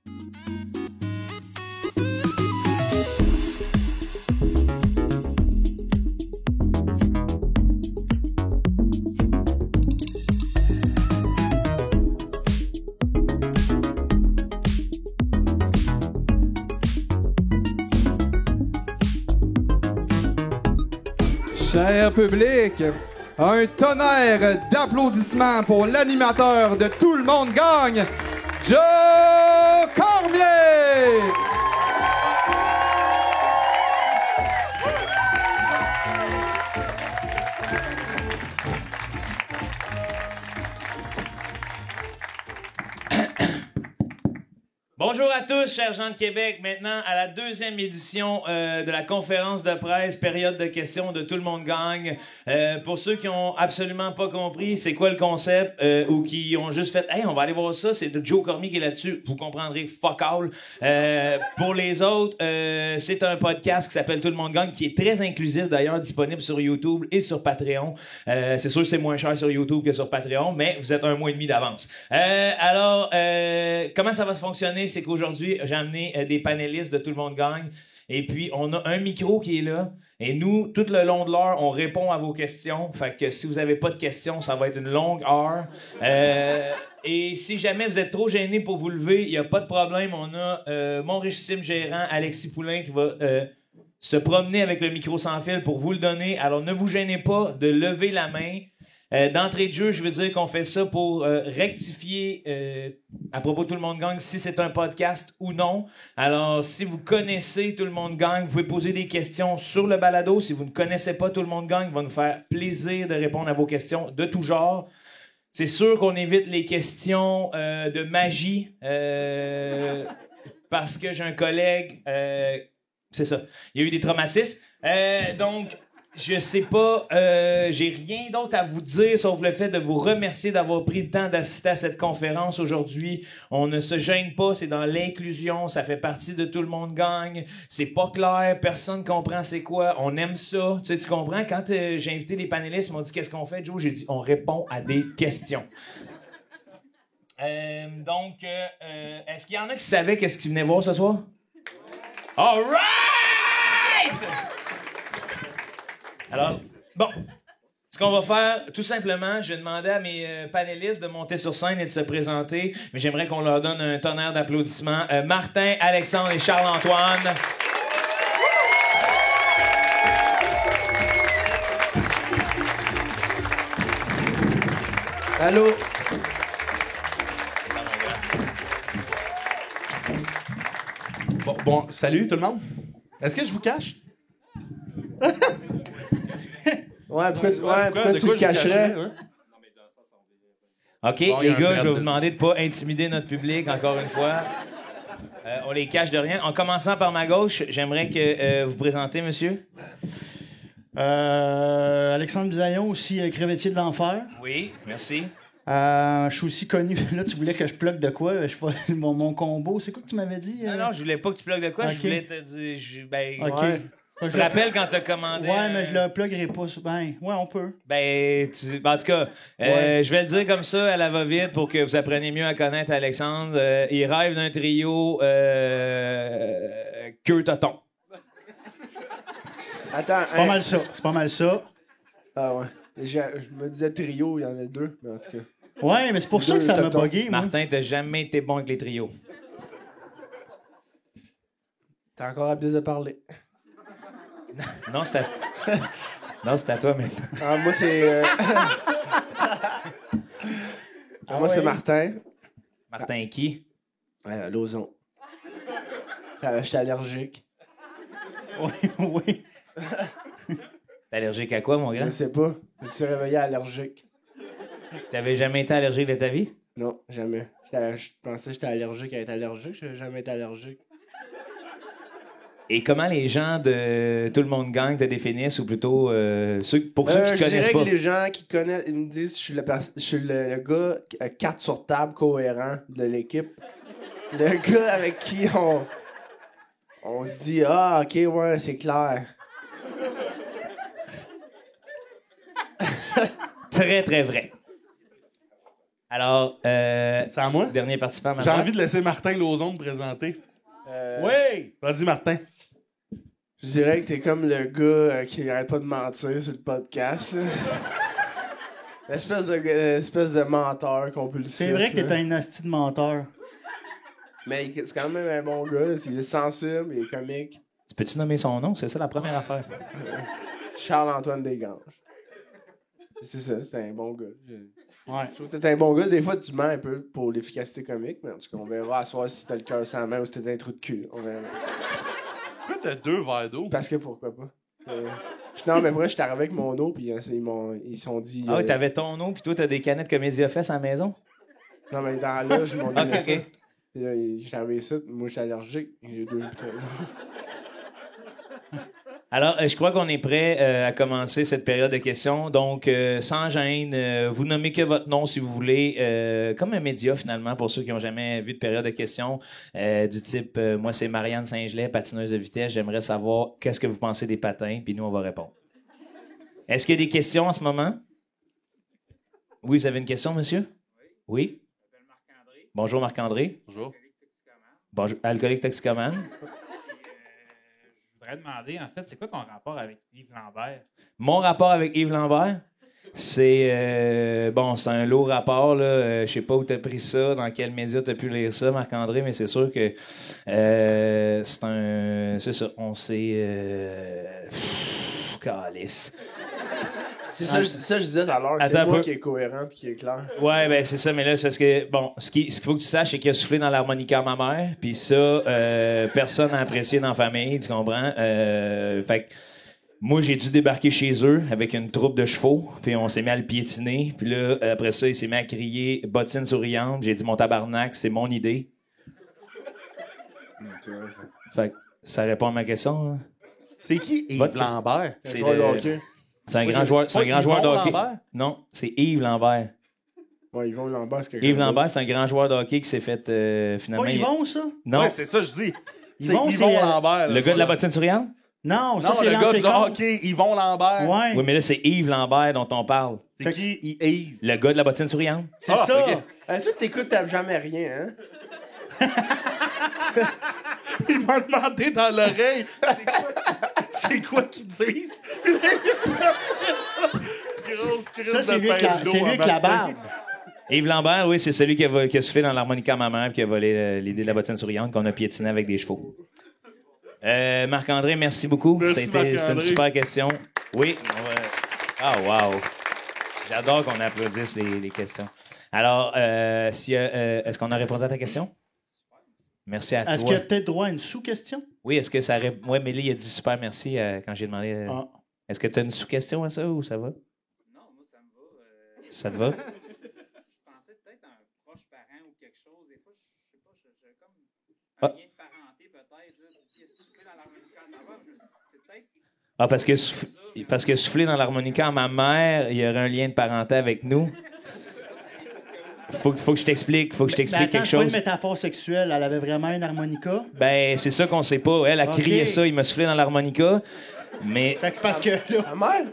Cher public, un tonnerre d'applaudissements pour l'animateur de Tout le monde gagne, Joe Cormier! Bonjour à tous, chers gens de Québec. Maintenant, à la deuxième édition de la conférence de presse, période de questions de Tout le monde gagne. Pour ceux qui ont absolument pas compris c'est quoi le concept ou qui ont juste fait « Hey, on va aller voir ça », c'est de Joe Cormier qui est là-dessus. Vous comprendrez fuck all. Pour les autres, c'est un podcast qui s'appelle Tout le monde gagne, qui est très inclusif d'ailleurs, disponible sur YouTube et sur Patreon. C'est sûr que c'est moins cher sur YouTube que sur Patreon, mais vous êtes un mois et demi d'avance. Alors, comment ça va fonctionner? C'est qu'aujourd'hui, j'ai amené des panélistes de Tout le monde gagne. Et puis, on a un micro qui est là. Et nous, tout le long de l'heure, on répond à vos questions. Fait que si vous n'avez pas de questions, ça va être une longue heure. Et si jamais vous êtes trop gêné pour vous lever, il n'y a pas de problème. On a mon richissime gérant, Alexis Poulain, qui va se promener avec le micro sans fil pour vous le donner. Alors, ne vous gênez pas de lever la main. D'entrée de jeu, je veux dire qu'on fait ça pour rectifier à propos de Tout le monde gagne si c'est un podcast ou non. Alors, si vous connaissez Tout le monde gagne, vous pouvez poser des questions sur le balado. Si vous ne connaissez pas Tout le monde gagne, il va nous faire plaisir de répondre à vos questions de tout genre. C'est sûr qu'on évite les questions de magie parce que j'ai un collègue... c'est ça. Il y a eu des traumatismes. Donc... Je sais pas, j'ai rien d'autre à vous dire sauf le fait de vous remercier d'avoir pris le temps d'assister à cette conférence aujourd'hui. On ne se gêne pas, c'est dans l'inclusion, ça fait partie de Tout le monde gagne. C'est pas clair, personne comprend c'est quoi, on aime ça. Tu sais, tu comprends? Quand j'ai invité les panélistes, ils m'ont dit qu'est-ce qu'on fait, Joe? J'ai dit on répond à des questions. Donc, est-ce qu'il y en a qui savaient qu'est-ce qu'ils venaient voir ce soir? All right! Alors, bon, ce qu'on va faire, tout simplement, je vais demander à mes panélistes de monter sur scène et de se présenter, mais j'aimerais qu'on leur donne un tonnerre d'applaudissements. Martin, Alexandre et Charles-Antoine. Allô? Bon, salut tout le monde. Est-ce que je vous cache? Pourquoi tu le cacherais? OK, bon, les gars, je vais vous demander de pas intimider notre public, encore une fois. On les cache de rien. En commençant par ma gauche, j'aimerais que vous présentez, monsieur. Alexandre Bisaillon, aussi crevettier de l'enfer. Oui, merci. Je suis aussi connu. Là, tu voulais que je plug de quoi? Je sais pas, mon combo, c'est quoi que tu m'avais dit? Non, je voulais pas que tu plugues de quoi. Okay. Je voulais te dire... OK. Ouais. Je te rappelle quand t'as commandé... Ouais, mais je le pluguerai pas. Ouais, on peut. En tout cas, je vais le dire comme ça, à la va-vite, pour que vous appreniez mieux à connaître Alexandre. Il rêve d'un trio queue-toton. Attends, C'est pas mal ça. Ah ouais. Je me disais trio, il y en a deux, mais en tout cas. Ouais, mais c'est pour ça que ça m'a bugué. Martin, t'as jamais été bon avec les trios. T'as encore la pièce de parler. Non, c'est à toi maintenant. Ah, moi, c'est... moi, c'est Martin. Martin qui? Lozon. J'étais allergique. Oui. T'es allergique à quoi, mon grand? Je sais pas. Je me suis réveillé allergique. T'avais jamais été allergique de ta vie? Non, jamais. Je pensais que j'étais allergique à être allergique. Je n'ai jamais été allergique. Et comment les gens de Tout le monde gagne te définissent, ou plutôt ceux qui te connaissent pas? Je dirais que les gens qui connaissent, ils me disent que je suis le gars 4 sur table cohérent de l'équipe. Le gars avec qui on se dit « Ah, OK, ouais, c'est clair. » Très, très vrai. Alors, C'est à moi? dernier participant, J'ai envie de laisser Martin Lauzon me présenter. Oui! Vas-y, Martin. Je dirais que t'es comme le gars qui arrête pas de mentir sur le podcast. Là. Espèce de menteur compulsif. C'est vrai que là. t'es un asti de menteur. Mais c'est quand même un bon gars. Là. Il est sensible, il est comique. Tu peux-tu nommer son nom? C'est ça la première affaire. Charles-Antoine Desganges. C'est ça, c'est un bon gars. Ouais. Je trouve que t'es un bon gars. Des fois, tu mens un peu pour l'efficacité comique, mais en tout cas, on verra à soir si t'as le cœur sans la main ou si t'es un trou de cul. On verra. Pourquoi t'as 2 verres d'eau? Parce que pourquoi pas. Non, mais vrai, j'étais arrivé avec mon eau, puis ils se sont dit. Ah oui, t'avais ton nom, puis toi, t'as des canettes Comédia Fest à la maison? Non, mais dans là, je m'en Ok, donnais ça. ok. Puis là, j'étais arrivé ici, moi, je suis allergique. J'ai 2 bouteilles. Alors, je crois qu'on est prêt à commencer cette période de questions. Donc, sans gêne, vous nommez que votre nom si vous voulez. Comme un média, finalement, pour ceux qui n'ont jamais vu de période de questions du type moi, c'est Marianne Saint-Gelais, patineuse de vitesse. J'aimerais savoir qu'est-ce que vous pensez des patins, puis nous, on va répondre. Est-ce qu'il y a des questions en ce moment? Oui, vous avez une question, monsieur? Oui? Bonjour, Marc-André. Bonjour. Bonjour, alcoolique toxicomane. Je voudrais demander, en fait, c'est quoi ton rapport avec Yves Lambert? Mon rapport avec Yves Lambert, c'est c'est un lourd rapport là. Je sais pas où t'as pris ça, dans quel média t'as pu lire ça, Marc-André, mais c'est sûr que c'est ça. On s'est calice. C'est ça, je disais tout à l'heure. Attends C'est un moi peu. qui est cohérent puis qui est clair. Ouais, ben c'est ça, mais là, c'est parce que, bon, ce qu'il faut que tu saches, c'est qu'il a soufflé dans l'harmonica à ma mère, puis ça, personne n'a apprécié dans la famille, tu comprends? Fait que moi, j'ai dû débarquer chez eux avec une troupe de chevaux, puis on s'est mis à le piétiner, puis là, après ça, il s'est mis à crier « bottine souriante », j'ai dit « mon tabarnak, c'est mon idée ». Fait que ça répond à ma question, hein? C'est qui Yves Votre Lambert? C'est joueur de le- hockey. C'est un grand joueur, c'est un Pas grand joueur de Yvon hockey. Lambert? Non, c'est Yves Lambert. Ouais, Yvon Lambert, c'est quelqu'un Yves d'autre. Lambert, c'est un grand joueur de hockey qui s'est fait finalement. Pas Yvon, ça? Non, Ouais, c'est ça que je dis. C'est Yvon, Yvon c'est, Lambert. là. le gars de la bottine souriante. Non, ça, Non, c'est le gars l'ancien du compte. hockey, Yvon Lambert. Ouais. Oui, mais là, c'est Yves Lambert dont on parle. C'est qui Yves? Le gars de la bottine souriante. C'est Ah, ça. ok. Toi, t'écoutes jamais rien, hein? Il m'a demandé dans l'oreille c'est quoi qu'ils disent. Puis là, il m'a fait grosse crise Ça, c'est de lui avec pain la, d'eau c'est lui à avec la matin. barbe. Yves Lambert, oui, c'est celui qui a soufflé dans l'harmonica à ma mère et qui a volé l'idée de la bottine souriante qu'on a piétiné avec des chevaux. Marc-André, merci beaucoup. Merci, C'était une Marc-André. super question. Oui. Ah, wow. J'adore qu'on applaudisse les questions. Alors, est-ce qu'on a répondu à ta question? Merci à Est-ce toi. qu'il y a peut-être droit à une sous-question? Oui, est-ce que ça... Oui, mais là, il a dit super merci quand j'ai demandé... Ah. Est-ce que tu as une sous-question à ça ou ça va? Non, moi, ça me va. Ça te va? Je pensais peut-être à un proche parent ou quelque chose. Des fois, je sais pas, j'ai comme un Ah. lien de parenté, peut-être. Là, si elle soufflait dans l'harmonica à ma mère, c'est peut-être... Ah, parce que souffler dans l'harmonica à ma mère, il y aurait un lien de parenté avec nous. Faut que je t'explique. Faut que je Ben, t'explique attends, quelque c'est pas une chose. métaphore sexuelle. Elle avait vraiment une harmonica. Ben, c'est ça qu'on sait pas. Elle a Ok. crié ça, il m'a soufflé dans l'harmonica. Mais Fait que c'est parce que là... Ta mère?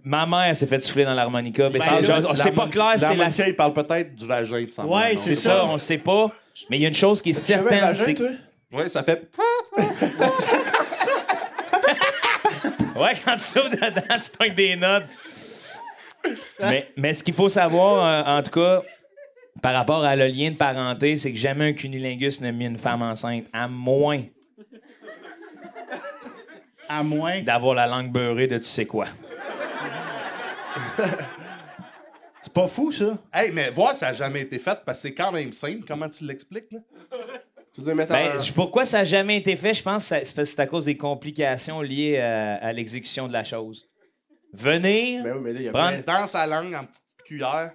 ma mère s'est fait souffler dans l'harmonica. Ben, Ben, c'est, là, genre, c'est pas clair, c'est la... L'harmonica, il parle peut-être du vagin de sa mère, Ouais, non? C'est ça, on le sait pas. Mais il y a une chose qui est Tu avais un certaine, vagin, c'est toi? Ouais, ça fait... Ouais, quand tu sauves dedans, tu pognes des notes. Mais ce qu'il faut savoir, en tout cas, par rapport à le lien de parenté, c'est que jamais un cunilingus n'a mis une femme enceinte, à moins À moins... d'avoir la langue beurrée de tu sais quoi. C'est pas fou, ça. Hey, mais voir, ça n'a jamais été fait parce que c'est quand même simple. Comment tu l'expliques, là? Tu veux mettre Ben, en... pourquoi ça n'a jamais été fait? Je pense que c'est parce que c'est à cause des complications liées à l'exécution de la chose. Venir, Ben oui, mais là, il y a prendre... Dans sa langue, en petite cuillère.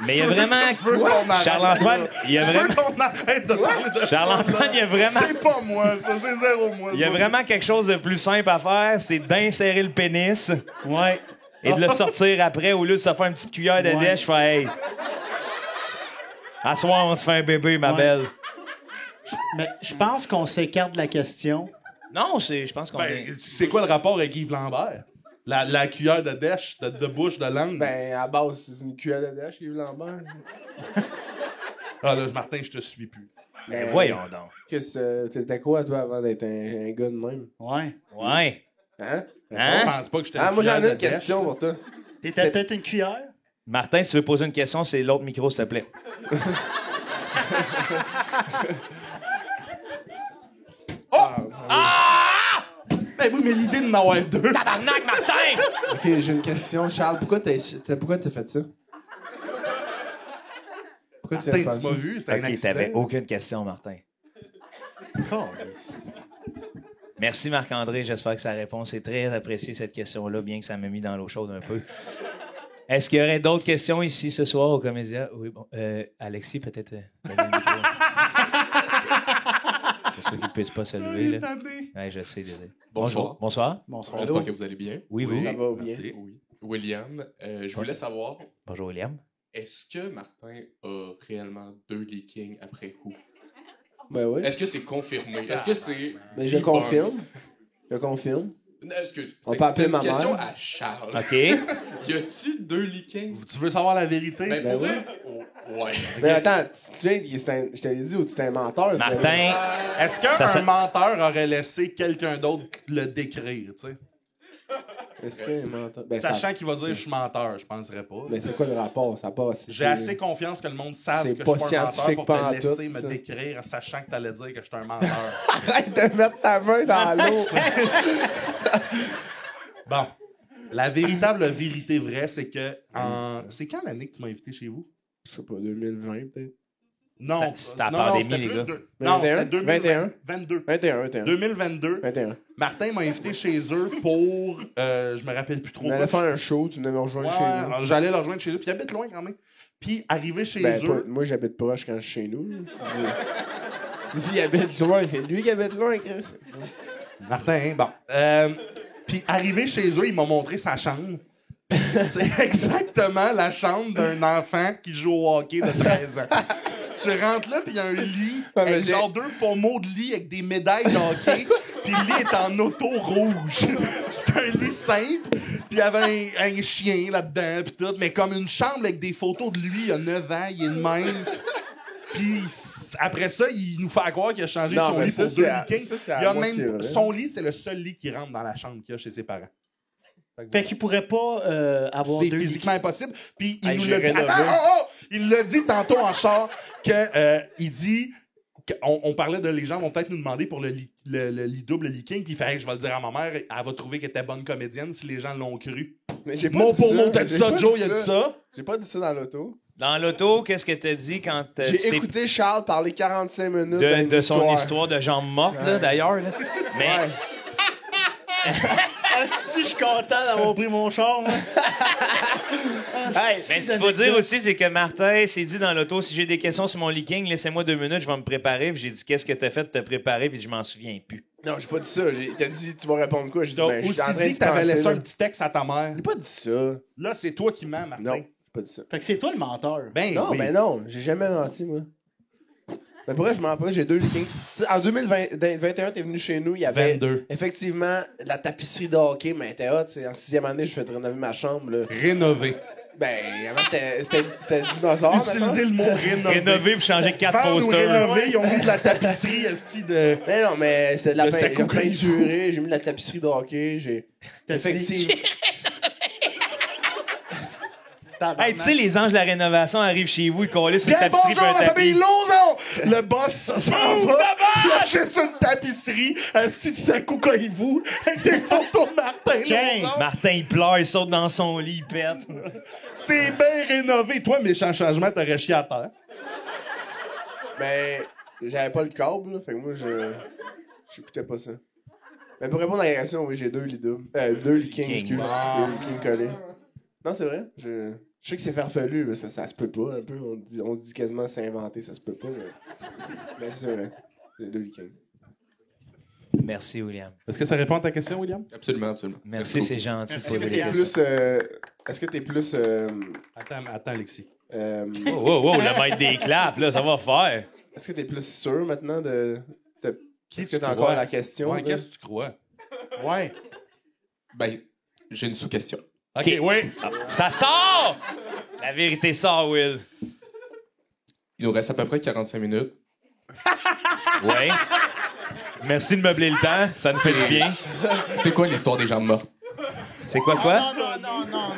Mais il y a vraiment... Je veux qu'on arrête. Charles-Antoine, il y a Je veux vraiment... qu'on arrête de parler de ça. Charles-Antoine, il y a vraiment... C'est pas moi, ça, c'est zéro moi. Il y a vraiment quelque chose de plus simple à faire, c'est d'insérer le pénis Ouais. et de le sortir après au lieu de se faire une petite cuillère de Ouais. dèche. Je fais, hey, à soir, on se fait un bébé, ma Ouais. belle. Mais je pense qu'on s'écarte de la question. Non, je pense qu'on Ben, est... c'est quoi le rapport avec Yves Lambert? La cuillère de dèche, de bouche, de langue. Ben, à base, c'est une cuillère de dèche, Yves Lambert. Ah là, Martin, je te suis plus. Ben, Voyons donc. T'étais quoi, toi, avant d'être un gars de même? Ouais. Ouais. Hein? Je Hein? pense pas que j'étais Ah, moi, j'en cuillère ai de une dèche, question là. pour toi. T'étais peut-être une cuillère? Martin, si tu veux poser une question, c'est l'autre micro, s'il te plaît. Ben oui, mais l'idée de n'en avoir deux. Tabarnak, Martin! Ok, j'ai une question. Charles, pourquoi t'as fait ça? Pourquoi tu Martin, as fait tu ça? m'as vu, c'était un Ok, accident. t'avais aucune question, Martin. Calisse. Merci Marc-André, j'espère que sa réponse est très appréciée, cette question-là, bien que ça m'a mis dans l'eau chaude un peu. Est-ce qu'il y aurait d'autres questions ici ce soir au Comédia? Oui, bon. Alexis, peut-être. Donner le micro. Pour ceux qui ne puissent pas se lever. Là. Ouais, je sais, désolé. Bonsoir. Bonsoir. Bonsoir. J'espère que vous allez bien. Oui, vous. Ça va bien. Merci. Oui. William, je voulais savoir, Bonjour, William. est-ce que Martin a réellement 2 leakings après coup? Ben oui. Est-ce que c'est confirmé? Est-ce que c'est... Ben, je debunked? confirme. Je confirme. Excuse, On c'est peut appeler une ma question mère. à Charles. OK. Y a-tu 2 leakings? Tu veux savoir la vérité? Ben, Ben pour oui. vrai? Oh, ouais. Mais attends, tu viens, je t'avais dit, ou tu étais un menteur. ce gars-là. Martin, Est-ce qu'un Ça, menteur aurait laissé quelqu'un d'autre le décrire, tu sais? Est-ce qu'il y a un menteur? Ben, Sachant qu'il va dire je suis menteur, je penserais pas. Mais c'est quoi le rapport? Ça passe. J'ai assez confiance que le monde sache c'est que pas je suis pas un menteur scientifique pour pas te en laisser tout, me ça. décrire, sachant que t'allais dire que je suis un menteur. Arrête de mettre ta main dans l'eau. Bon. La véritable vérité vraie, c'est que c'est quand l'année que tu m'as invité chez vous? Je sais pas, 2020 peut-être. Non, C'était la non, pandémie, c'était les plus gars. Non, 21? c'était 2022. 21. 2022. 21. Martin m'a invité chez eux pour... je me rappelle plus trop. On allait faire un show, tu venais me rejoindre Ouais, chez nous. alors, j'allais le rejoindre chez eux, puis il habite loin quand même. Puis arrivé chez Ben, eux... moi, j'habite proche quand je suis chez nous. Tu dis, il habite loin, c'est lui qui habite loin, Chris. Martin, bon. Puis arrivé chez eux, il m'a montré sa chambre. Puis c'est exactement la chambre d'un enfant qui joue au hockey de 13 ans. Tu rentres là, puis il y a un lit, Ouais, mais avec j'ai- genre 2 pommeaux de lit avec des médailles de hockey, puis le lit est en auto rouge. C'est un lit simple, puis il y avait un chien là-dedans, puis tout, mais comme une chambre avec des photos de lui, il y a 9 ans, il est de même. Puis après ça, il nous fait croire qu'il a changé Non, son mais lit ça, pour c'est 2 à- leakings. ça, c'est à Il y a moitié même vrai. son lit, c'est le seul lit qui rentre dans la chambre qu'il y a chez ses parents. Fait qu'il pourrait pas avoir C'est deux physiquement impossible. Puis il Hey, nous j'ai l'a dit. rénové. Attends, il l'a dit tantôt en char que il dit. On parlait de les gens vont peut-être nous demander pour le lit double leaking, puis il fait hey, je vais le dire à ma mère, elle va trouver qu'elle était bonne comédienne si les gens l'ont cru. Mais j'ai pas Mot dit pour ça. mot, t'as dit J'ai ça, pas Joe, il a dit ça. J'ai pas dit ça dans l'auto. dans l'auto, qu'est-ce que t'as dit quand tu J'ai t'es écouté Charles parler 45 minutes de son histoire de jambes mortes, là, Ouais. d'ailleurs. Là. Mais Ouais. Asti, je suis content d'avoir pris mon char, moi. mais ce qu'il faut dire aussi, c'est que Martin s'est dit dans l'auto, si j'ai des questions sur mon leaking, laissez-moi 2 minutes, je vais me préparer. Puis j'ai dit, qu'est-ce que t'as fait de te préparer? Puis je m'en souviens plus. Non, j'ai pas dit ça. T'as dit, tu vas répondre quoi? J'ai dit, T'as ben, je suis en aussi train dit de que t'avais penser, laissé là. un petit texte à ta mère. J'ai pas dit ça. Là, c'est toi qui mens, Martin. Non, j'ai pas dit ça. Fait que c'est toi le menteur. Ben Non, oui. ben non, j'ai jamais menti, moi. Mais pour vrai, je m'en pas, j'ai 2 leakings. Tu sais, en 2021, t'es venu chez nous, il y avait 22. effectivement la tapisserie de hockey, mais t'es hot. En 6e année, je fais rénover ma chambre. Là. Rénové. Ben, avant, c'était dinosaure. maintenant. Utilisez le mot rénové. Rénover pour changer 4 Vendre ou posters. rénover, ils ont mis de la tapisserie, esti de... Mais non, mais c'était de la Le Sakou peinturée, j'ai mis de la tapisserie de hockey, j'ai. Effectivement. Hey, tu sais, les anges de la rénovation arrivent chez vous, ils collent sur une Bien tapisserie bonjour pour un la famille tapis. Lozon! Le boss s'en va. Il achète une tapisserie. Esti de Sakou Koivu. Avec des photos de Martin Lozon. Martin, il pleure, il saute dans son lit, il pète. C'est bien rénové. Toi, méchant changement, t'aurais chié à terre. Ben, j'avais pas le câble, là, fait que moi, j'écoutais pas ça. Mais pour répondre à la question, oui, j'ai 2 lits doubles. 2 leakings, excuse. 2 leakings collés. Non, c'est vrai. Je sais que c'est farfelu, là, ça se peut pas un peu. On se dit quasiment c'est inventé, ça se peut pas, mais c'est vrai. J'ai 2 leakings. Merci, William. Est-ce que ça répond à ta question, William? Absolument, absolument. Merci, c'est gentil de Est-ce poser que des t'es questions. plus. Est-ce que t'es plus. Attends, Alexis. Oh, le maître des claps, là, ça va faire. Est-ce que t'es plus sûr maintenant de. Est-ce que tu t'as crois? encore la question? Ouais, là? qu'est-ce que tu crois? Ouais. Ben, J'ai une sous-question. OK, oui. Ça sort! La vérité sort, Will. Il nous reste à peu près 45 minutes. Ouais. Merci de meubler le temps, ça nous fait du bien. C'est quoi l'histoire des jambes mortes? C'est quoi? Non.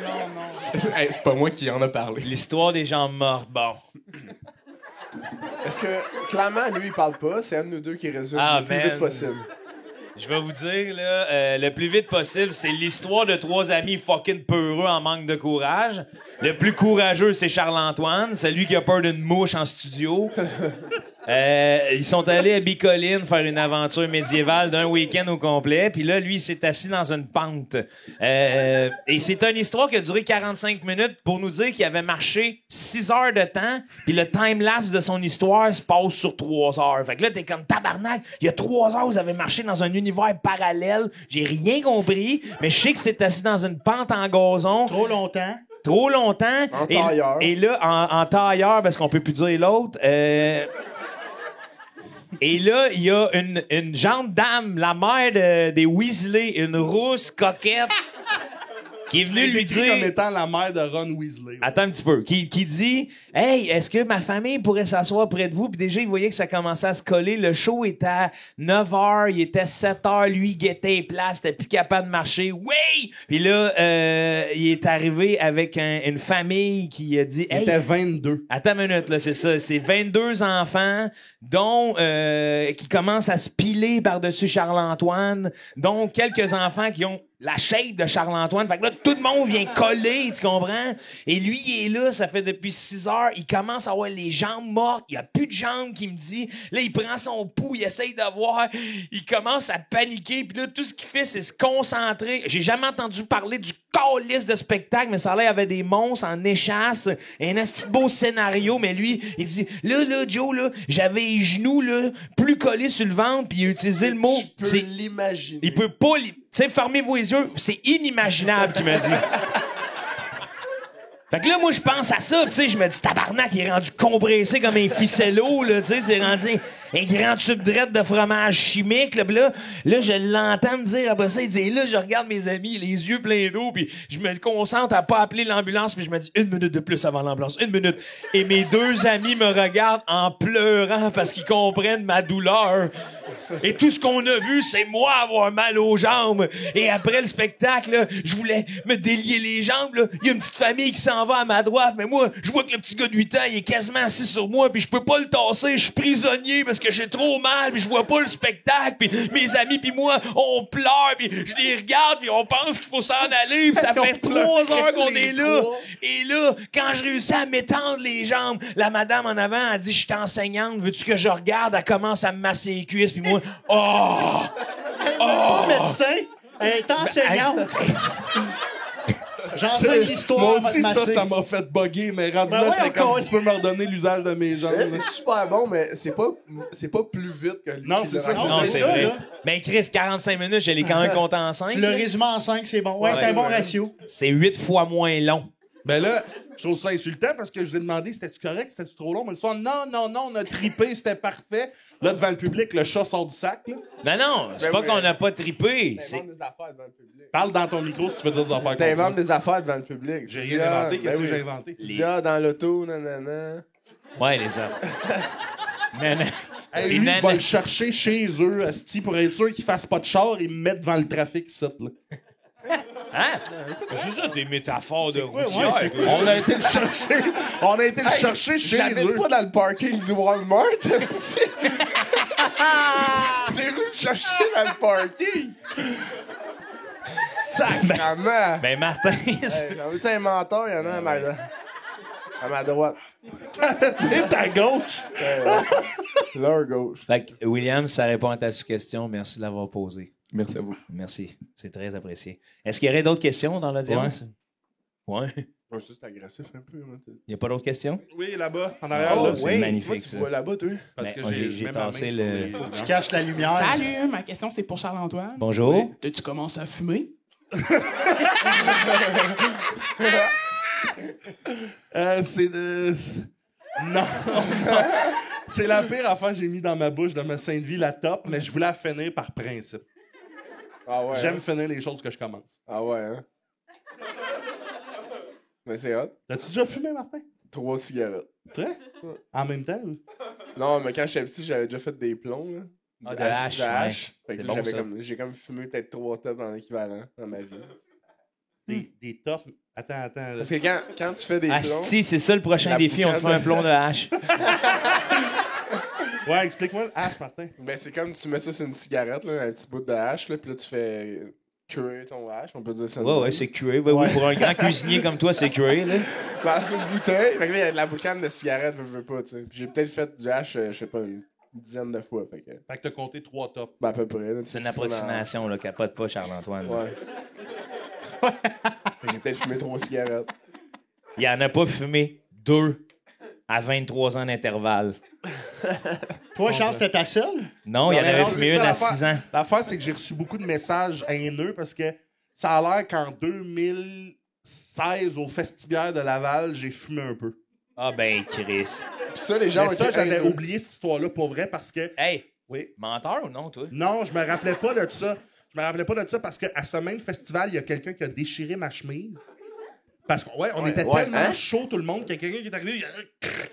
Hey, c'est pas moi qui en a parlé. L'histoire des gens morts. Bon. Est-ce que, clairement, lui, il parle pas, c'est un de nous deux qui résume le plus man. vite possible. Je vais vous dire, là, le plus vite possible, c'est l'histoire de trois amis fucking peureux en manque de courage. Le plus courageux, c'est Charles-Antoine, celui qui a peur d'une mouche en studio. Ils sont allés à Bicoline faire une aventure médiévale d'un week-end au complet. Puis là, lui, il s'est assis dans une pente. Et c'est une histoire qui a duré 45 minutes pour nous dire qu'il avait marché 6 heures de temps. Puis le time-lapse de son histoire se passe sur 3 heures. Fait que là, t'es comme tabarnak. Il y a 3 heures, vous avez marché dans un univers parallèle. J'ai rien compris. Mais je sais que c'est assis dans une pente en gazon. Trop longtemps. Trop longtemps. En tailleur. Et là, en tailleur, parce qu'on peut plus dire l'autre. Et là, il y a une gendarme, la mère des Weasley, une rousse coquette, qui est venue lui Décrit dire... comme étant la mère de Ron Weasley. Attends un petit peu. Qui dit « Hey, est-ce que ma famille pourrait s'asseoir près de vous? » Puis déjà, il voyait que ça commençait à se coller. Le show était à 9 h, il était 7 h. Lui, il guettait les places, t'es plus capable de marcher. Oui! Puis là, il est arrivé avec une famille qui a dit « Il Hey, était 22. attends une minute, là, c'est ça. C'est 22 enfants, dont qui commencent à se piler par-dessus Charles-Antoine, dont quelques enfants qui ont la shape de Charles-Antoine. Fait que là, tout le monde vient coller, tu comprends? Et lui, il est là, ça fait depuis 6 heures. Il commence à avoir les jambes mortes. Il y a plus de jambes, qui me dit. Là, il prend son pouls, il essaye de voir. Il commence à paniquer. Puis là, tout ce qu'il fait, c'est se concentrer. J'ai jamais entendu parler du calice de spectacle, mais ça a l'air, il y avait des monstres en échasse. Un petit beau scénario, mais lui, il dit, là, Joe, là, j'avais les genoux, là, plus collés sur le ventre, puis il a utilisé le mot. Je peux l'imaginer. Il peut pas... Tu sais, fermez-vous les yeux, c'est inimaginable qu'il m'a dit. Fait que là, moi, je pense à ça, tu sais, je me dis, tabarnak, il est rendu compressé comme un ficello, là, tu sais, c'est rendu un grand tube drette de fromage chimique, là, pis là, je l'entends me dire après ça, il dit, et là, je regarde mes amis, les yeux pleins d'eau, puis je me concentre à pas appeler l'ambulance, puis je me dis, 1 minute de plus avant l'ambulance, 1 minute. Et mes 2 amis me regardent en pleurant parce qu'ils comprennent ma douleur. Et tout ce qu'on a vu, c'est moi avoir mal aux jambes. Et après le spectacle, là, je voulais me délier les jambes, là. Il y a une petite famille qui s'en va à ma droite, mais moi, je vois que le petit gars de 8 ans, il est quasiment assis sur moi, puis je peux pas le tasser, je suis prisonnier parce que j'ai trop mal, puis je vois pas le spectacle, puis mes amis puis moi, on pleure, puis je les regarde, puis on pense qu'il faut s'en aller, puis ça fait 3 heures qu'on est là. Et là, quand je réussis à m'étendre les jambes, la madame en avant a dit, je suis enseignante, veux-tu que je regarde? Elle commence à me masser les cuisses, puis moi, oh! Pas médecin. Elle est enseignante. J'enseigne l'histoire. Moi à votre aussi, masser. ça m'a fait bugger, mais rendu Ben là, ouais, j'étais comme, encore. tu peux me redonner l'usage de mes jambes. C'est super bon, mais c'est pas plus vite que lui. Non, qui c'est le ça, raconte. Non, c'est c'est ça, vrai. là. Ben, Chris, 45 minutes, je l'ai quand même compté en 5. Tu le résumes en 5, c'est bon. Ouais, c'est un bon ratio. C'est 8 fois moins long. Ben là, je trouve ça insultant parce que je vous ai demandé c'était-tu correct, c'était-tu trop long, mais le soir, non, on a trippé, c'était parfait. Là, devant le public, le chat sort du sac. Là. Non, c'est Ben pas oui. qu'on n'a pas trippé. C'est... T'inventes des affaires devant le public. Parle dans ton micro si tu veux dire des affaires. T'inventes contre des affaires devant le public. J'ai rien inventé, qu'est-ce que j'ai inventé? Tu dis, dans l'auto, nanana. Ouais, les hommes. Nana. Hey, Puis lui, je nana. vais le chercher chez eux, asti, pour être sûr qu'il fasse pas de char et me mettre devant le trafic, ici, là. Hein? C'est ça, des métaphores de ouais, routière. c'est quoi? On a été le chercher. On a été le chercher chez J'habite eux. pas dans le parking du Walmart, esti. T'es venu me chercher dans le parking. Sacrement. Ben, Martin, Hey, j'en veux-tu un menteur? Il y en a un à ma droite. C'est ta gauche. Leur gauche. Fait que, William, ça répond à ta question. Merci de l'avoir posé. Merci à vous. Merci. C'est très apprécié. Est-ce qu'il y aurait d'autres questions dans l'audience? Ouais. Ouais, ça, c'est agressif un peu. Hein, Il n'y a pas d'autres questions? Oui, là-bas, en arrière, Oh, là. c'est oui. magnifique, Moi, tu ça. vois là-bas, toi. Parce Ben, que j'ai je mets ma main tassé sur le- les- Tu caches la lumière. Salut, ma question c'est pour Charles-Antoine. Bonjour. Tu commences à fumer? C'est de... Non, non. C'est la pire affaire que j'ai mis dans ma bouche de ma sainte vie, la top, mais je voulais la finir par principe. Ah ouais. J'aime finir les choses que je commence. Ah ouais, hein. Mais c'est hot. T'as-tu déjà fumé, Martin? 3 cigarettes. Vrai? En même temps? ou? Non, mais quand j'étais petit, j'avais déjà fait des plombs, là. Ah, de hache, De hache. ouais. Fait que C'est là, bon, ça. j'ai comme fumé peut-être 3 tops en équivalent dans ma vie. Des tops. Attends. Parce que quand tu fais des plombs... Asti, c'est ça le prochain La défi, on te fait boucane. un plomb de hache. Ouais, explique-moi le hache, Martin. Ben, c'est comme tu mets ça sur une cigarette, là, un petit bout de hache, là, puis là, tu fais cuire ton hache, on peut dire ça. de Ouais, même. ouais, c'est curé. Ouais, oui, pour un grand cuisinier comme toi, c'est curé, là. Dans une bouteille, fait que là, il y a de la boucane de cigarette, veux pas, tu sais. Puis j'ai peut-être fait du hache, je sais pas, une dizaine de fois, fait que... Fait que t'as compté 3 tops. Ben, à peu près. là, C'est une tu sais, approximation, là, capote pas, Charles-Antoine. là. Ouais. Fait que j'ai peut-être fumé 3 cigarettes. Il en a pas fumé 2 à 23 ans d'intervalle. Toi, Charles, c'était ta seule? Non, il en mais avait non, fumé c'est une ça, à l'affaire. 6 ans. L'affaire, c'est que j'ai reçu beaucoup de messages haineux parce que ça a l'air qu'en 2016, au Festibiaire de Laval, j'ai fumé un peu. Ah ben, Chris. Pis ça, les gens Mais ont ça, été j'avais haineux. oublié cette histoire-là pour vrai parce que... Hey, Oui. menteur ou non, toi? Non, je me rappelais pas de ça. Je me rappelais pas de ça parce qu'à ce même festival, il y a quelqu'un qui a déchiré ma chemise. Parce qu'on on était tellement hein? chaud, tout le monde, qu'il y a quelqu'un qui est arrivé,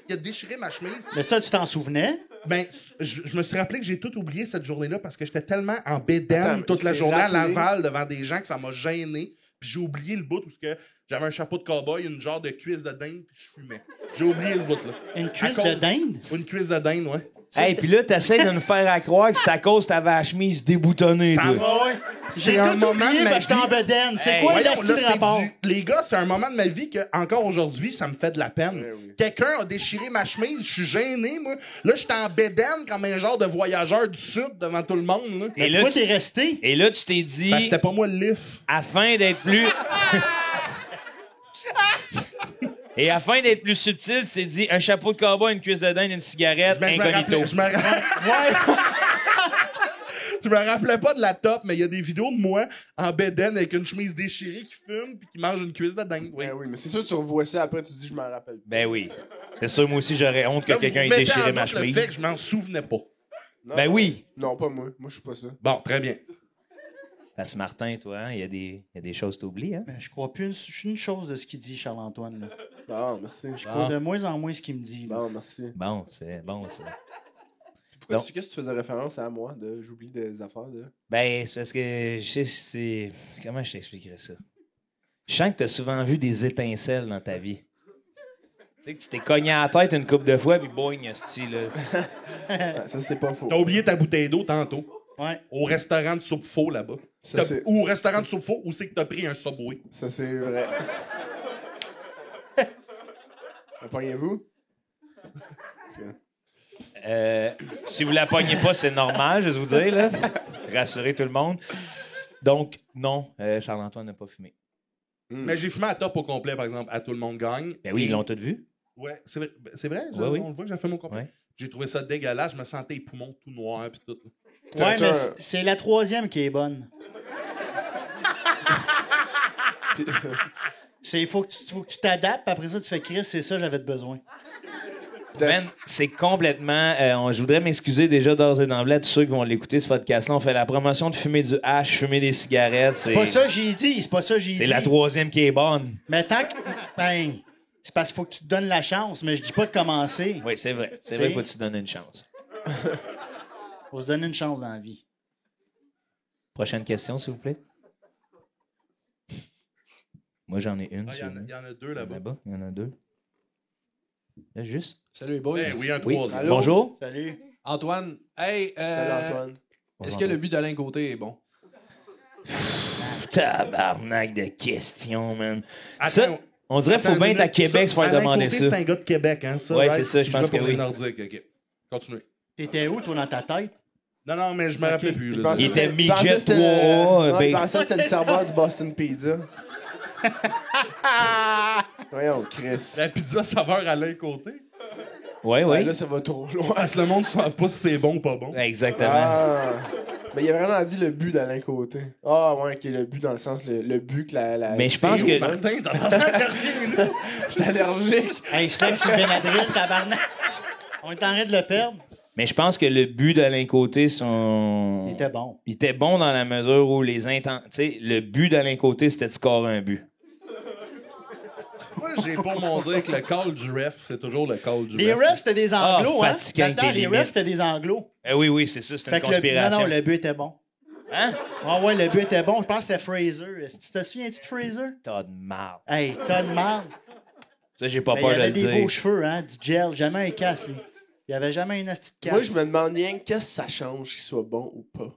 il a déchiré ma chemise. Mais ça, tu t'en souvenais? Ben, je me suis rappelé que j'ai tout oublié cette journée-là parce que j'étais tellement en bédaine Attends, toute la c'est journée à rappelé. Laval devant des gens que ça m'a gêné. Puis j'ai oublié le bout où ce que j'avais un chapeau de cow-boy, une genre de cuisse de dinde, puis je fumais. J'ai oublié ce bout-là. Une cuisse À de cause- dinde? Une cuisse de dinde, ouais. Hey, pis là, t'essayes de nous faire à croire que c'est à cause que t'avais la chemise déboutonnée, Ça toi. va, J'ai c'est un tout moment oublié, de ma mais j'étais en vie. bedaine. C'est Hey, quoi Voyons, le là, style c'est rapport? les gars, c'est un moment de ma vie que, encore aujourd'hui, ça me fait de la peine. Ouais, oui. Quelqu'un a déchiré ma chemise, je suis gêné, moi. Là, j'étais en bédaine comme un genre de voyageur du Sud devant tout le monde, là. Et Mais là, pourquoi tu... t'es resté? Et là, tu t'es dit, Ben, c'était pas moi le lift. afin d'être plus... Et afin d'être plus subtil, c'est dit un chapeau de cowboy, une cuisse de dinde, une cigarette, Ben, incognito. Je me rappelais pas de la top, mais il y a des vidéos de moi en bédaine avec une chemise déchirée qui fume puis qui mange une cuisse de dingue. Oui. Ben oui, mais c'est sûr que tu revois ça après, tu te dis, je m'en rappelle. Ben oui. C'est sûr, moi aussi, j'aurais honte que Là, quelqu'un vous ait mettez déchiré en ma doute le chemise. fait que je m'en souvenais pas. Non, Ben non. oui. Non, pas moi. Moi, je suis pas ça. Bon, très bien. Parce que Martin, toi, hein, il y a des choses que t'oublies, hein? Ben, je crois plus une chose de ce qu'il dit, Charles-Antoine. là. Bon, merci. Je crois de moins en moins ce qu'il me dit. là. Bon, merci. Bon, c'est bon, ça. Pourquoi Donc- qu'est-ce que tu faisais référence à moi? J'oublie des affaires de... Ben, c'est parce que je sais, c'est... Comment je t'expliquerais ça? Je sens que t'as souvent vu des étincelles dans ta vie. Tu sais que tu t'es cogné à la tête une couple de fois, puis boing, style. Ah, ça, c'est pas faux. T'as oublié ta bouteille d'eau tantôt. Ouais. Au restaurant de soupe faux là-bas. Ça, c'est- Ou au restaurant de soupe faux, où c'est que t'as pris un Subway? Ça, c'est vrai. Pognez-vous? Si vous la pognez pas, c'est normal, je vais vous dire, là. Rassurez tout le monde. Donc, non, Charles-Antoine n'a pas fumé. Mais j'ai fumé à top au complet, par exemple, à Tout le monde gagne. Ben oui, Et- ils l'ont tous vu. Ouais, c'est vrai. C'est vrai? Ouais, oui. On le voit que j'ai fait mon complet. Ouais. J'ai trouvé ça dégueulasse. Je me sentais les poumons tout noirs pis tout. Ouais, tu mais as- c'est la troisième qui est bonne. Il faut que tu t'adaptes, puis après ça, tu fais Chris, c'est ça, j'avais besoin. Man, c'est complètement... je voudrais m'excuser déjà d'ores et d'emblée à tous ceux qui vont l'écouter, ce podcast-là. On fait la promotion de fumer du hash, fumer des cigarettes. C'est pas ça que j'ai dit, c'est pas ça que j'ai dit. C'est la troisième qui est bonne. Mais tant que. Ben, c'est parce qu'il faut que tu te donnes la chance, mais je dis pas de commencer. Oui, c'est vrai. C'est Si. vrai qu'il faut que tu te donnes une chance. Faut se donner une chance dans la vie. Prochaine question, s'il vous plaît. Moi, j'en ai une. Ah, il y en a deux là-bas. Là-bas, il y en a deux. Là, juste. Salut les boys. Ben oui, un Oui. troisième. Allô? Bonjour. Salut. Antoine, hey, Salut, Antoine. est-ce que le but d'Alain Côté est bon? Tabarnak de questions, man. Attends, Ça, on dirait qu'il faut bien être à Québec se faire Alain demander Côté, ça. c'est un gars de Québec, hein, ça? Ouais, right? c'est ça, je Puis pense là pour que les oui. Nordiques, OK. Continuez. T'étais où, toi, dans ta tête? Non, mais je me rappelais plus. Il Là, pensait Il que c'était- était il pensait midget que c'était 3A, le- non, ben- il pensait que c'était le serveur du Boston Pizza. Voyons, Chris. La pizza saveur Alain Côté. Oui, Ouais, oui. là, ça va trop loin. Parce que le monde ne savent pas si c'est bon ou pas bon. Exactement. Ah. Mais il a vraiment dit le but d'Alain Côté. Ah, ouais, ok, le but dans le sens, le but que la Mais je pense que- Martin, t'en as rien, là. Je suis allergique. Hey, Slack sur Benadryl, tabarnak. On est en train de le perdre. Mais je pense que le but d'Alain Côté, Il était bon. il était bon dans la mesure où les tu sais, le but d'Alain Côté, c'était de scorer un but. Moi, j'ai pour mon dire que le call du ref, c'est toujours le call du Les ref. refs, c'était des anglos, hein? fatigant avec Là-dedans, tes les limites. refs, c'était des anglos. Oui, c'est ça, c'est une Fait que conspiration. non, le but était bon. Hein? Ah ouais, le but était bon. Je pense que c'était Fraser. Tu te souviens-tu de Fraser? T'as de marde. Hey, t'as de marde. Ça, j'ai pas Ben, peur il de le avait des dire. beaux cheveux, hein? Du gel. Jamais un casse, lui. Il avait jamais une astuce de casse. Moi, je me demande bien qu'est-ce que ça change qu'il soit bon ou pas.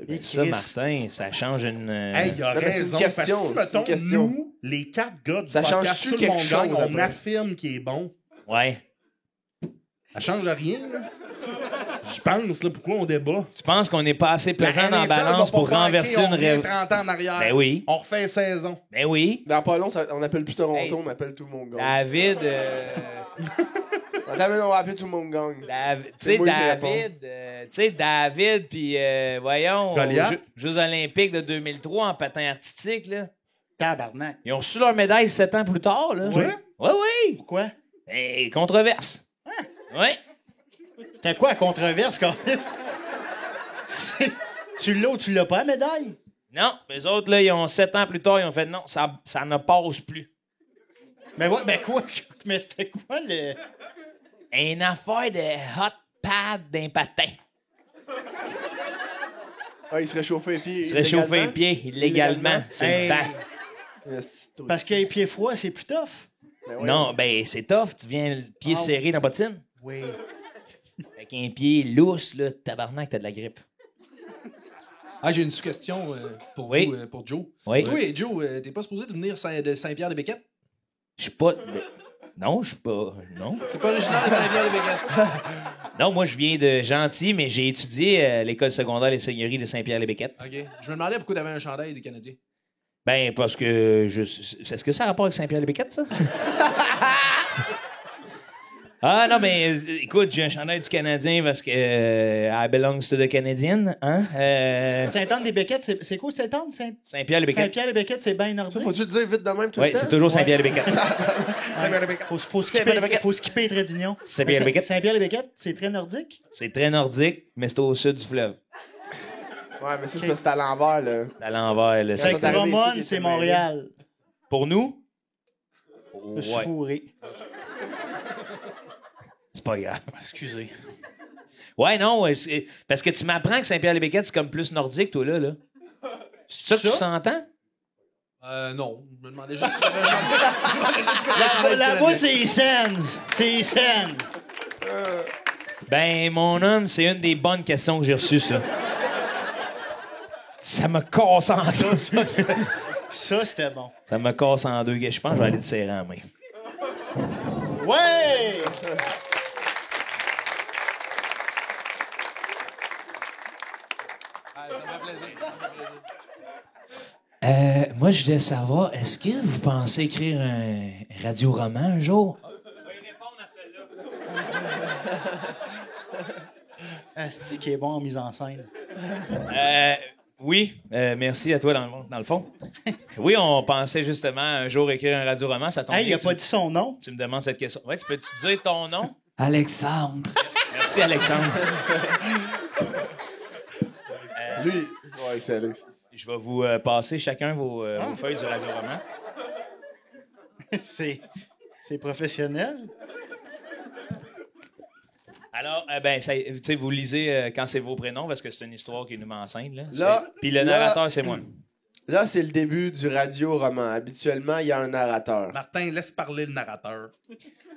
Et Ça, Chris. Martin, ça change une... Hey, il a Non, mais c'est une raison. question, Parce que c'est si, une mettons, question. nous, les 4 gars du Ça podcast, change-tu tout le monde quelque gagne, chose, on après? affirme qu'il est bon. Ouais. Ça change rien, là. Je pense, là, pourquoi on débat? Tu penses qu'on n'est pas assez pesant La dans la NHL balance va pas pour faire, renverser OK, une on revient rêve? 30 ans en arrière. Ben oui. On refait saison. Ben oui. Dans pas long, on appelle plus Toronto, Hey. on appelle tout le monde gang. David... On va appeler tout le monde gang. Tu C'est sais, moi qui réponds. David, puis voyons, Goliath. aux Jeux olympiques de 2003 en patin artistique, là, Tabarnak. ils ont reçu leur médaille 7 ans plus tard. Là. Ouais? Oui. Pourquoi? Et controverse. Oui. C'était quoi la controverse, quand Tu l'as ou tu l'as pas, la médaille? Non, les autres, là, ils ont 7 ans plus tard, ils ont fait non, ça ne passe plus. Ben ouais, ben quoi? Mais c'était quoi le. Une affaire de hot pad d'un patin. Ah, il se réchauffait les pieds. Il se réchauffer les pieds illégalement. C'est Hey. le temps. Parce que les pieds froids, c'est plus tough. Non, ben c'est tough. Tu viens le pied Ah. serré dans la bottine. Oui. Avec un pied lousse, là, tabarnak, t'as de la grippe. Ah, j'ai une sous-question pour Oui. vous, pour Joe. Oui. Toi, Joe, t'es pas supposé de venir de Saint-Pierre-de-Béquette? Je suis pas. Non, je suis pas. Non. T'es pas originaire de Saint-Pierre-de-Béquette? Non, moi, je viens de Gentil, mais j'ai étudié à l'école secondaire Les Seigneuries de Saint-Pierre-les-Béquettes. OK. Je me demandais pourquoi t'avais un chandail des Canadiens. Ben, parce que. Est-ce que ça a rapport avec Saint-Pierre-les-Béquettes, ça? Ah, non, mais écoute, j'ai un chandail du Canadien parce que. I belongs to the Canadian, hein? Saint-Anne-des-Béquettes, c'est quoi Saint-Anne? Saint-Pierre-les-Béquettes. Saint-Pierre-les-Béquettes, c'est bien nordique. Faut-tu le dire vite de même tout Oui, le temps? c'est toujours Saint-Pierre-les-Béquettes. Faut skipper les traits d'union. Saint-Pierre-les-Béquettes. Saint-Pierre-les-Béquettes, c'est très nordique. C'est très nordique, mais c'est au sud du fleuve. Ouais, mais ça, c'est parce que c'est à l'envers, là. C'est à l'envers, là. Saint- Saint-Cromone, ici, c'est c'est Montréal. Pour nous? Je suis Ouais. fourré. C'est pas grave. Excusez. Ouais, non, parce que tu m'apprends que Saint-Pierre-les-Béquettes, c'est comme plus nordique, toi, là. C'est ça que tu s'entends? Non. Je me demandais juste pourquoi t'avais un chandail. Là-bas, c'est les Sens. C'est les Sens. Ben, mon homme, c'est une des bonnes questions que j'ai reçues, ça. Ça me casse en deux. Ça, c'était bon. Ça me casse en deux. Je pense que je vais aller te serrer en main. Ouais! Ça me fait plaisir. Moi, je voulais savoir, est-ce que vous pensez écrire un radio-roman un jour? Je vais répondre à celle-là. Asti qui est bon en mise en scène. Oui, merci à toi dans le fond. Oui, on pensait justement un jour écrire un radio-roman. Ça tombe Hey, il bien a que pas tu, dit son nom. tu me demandes cette question. Ouais, tu peux-tu dire ton nom? Alexandre. Merci, Alexandre. Lui, ouais, c'est Alex. Je vais vous passer chacun vos feuilles du radio-roman. c'est professionnel. Alors, tu sais, vous lisez quand c'est vos prénoms parce que c'est une histoire qui nous met en scène. Là. Là, Puis le là- narrateur, c'est moi. Là, c'est le début du radio-roman. Habituellement, il y a un narrateur. Martin, laisse parler le narrateur.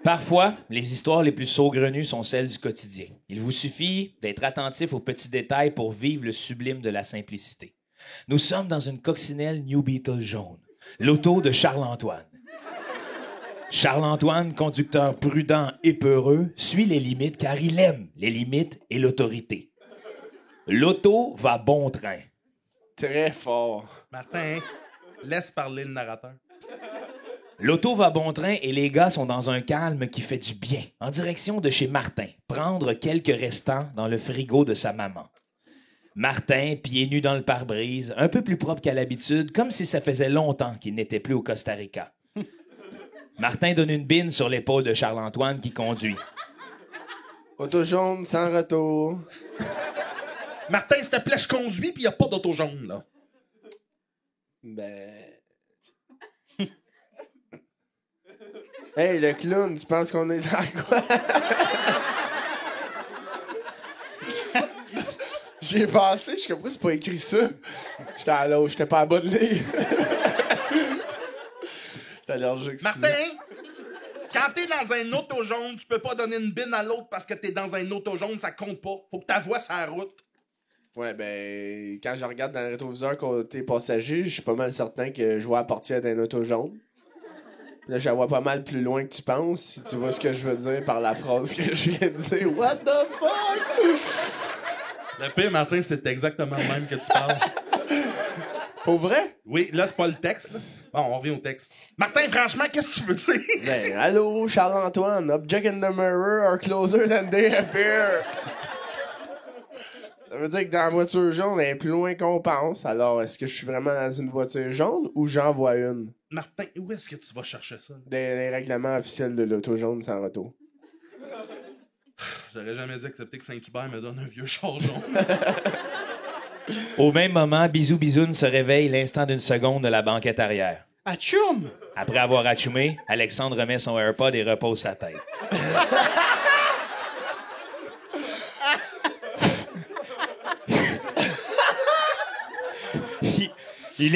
Parfois, les histoires les plus saugrenues sont celles du quotidien. Il vous suffit d'être attentif aux petits détails pour vivre le sublime de la simplicité. Nous sommes dans une coccinelle New Beetle jaune, l'auto de Charles-Antoine. Charles-Antoine, conducteur prudent et peureux, suit les limites car il aime les limites et l'autorité. L'auto va bon train. Très fort. Martin, laisse parler le narrateur. L'auto va bon train et les gars sont dans un calme qui fait du bien, en direction de chez Martin, prendre quelques restants dans le frigo de sa maman. Martin, pieds nus dans le pare-brise, un peu plus propre qu'à l'habitude, comme si ça faisait longtemps qu'il n'était plus au Costa Rica. Martin donne une bine sur l'épaule de Charles-Antoine qui conduit. Auto jaune sans retour. Martin, s'il te plaît, je conduis puis il n'y a pas d'auto jaune, là. Ben. Hey, le clown, tu penses qu'on est dans quoi? J'ai pensé, je suis comme, pourquoi c'est pas écrit ça? J'étais à l'autre, j'étais pas à bonne ligne. J'étais allergique. Martin, quand t'es dans un auto jaune, tu peux pas donner une bine à l'autre parce que t'es dans un auto jaune, ça compte pas. Faut que ta voix sur la route. Ouais, ben, quand je regarde dans le rétroviseur côté passager, je suis pas mal certain que je vois la portière d'un auto jaune. Là, je la vois pas mal plus loin que tu penses, si tu vois ce que je veux dire par la phrase que je viens de dire. What the fuck? Le pire, Martin, c'est exactement le même que tu parles. Pour vrai? Oui, là, c'est pas le texte. Là. Bon, on revient au texte. Martin, franchement, qu'est-ce que tu veux dire? Ben, allô, Charles-Antoine. Object in the mirror are closer than they appear. Ça veut dire que dans la voiture jaune, elle est plus loin qu'on pense. Alors, est-ce que je suis vraiment dans une voiture jaune ou j'en vois une? Martin, où est-ce que tu vas chercher ça? Des règlements officiels de l'auto jaune sans retour. J'aurais jamais dû accepter que Saint-Hubert me donne un vieux char jaune. Au même moment, Bisou Bisoun se réveille l'instant d'une seconde de la banquette arrière. Atchoum! Après avoir atchoumé, Alexandre remet son AirPod et repose sa tête. Il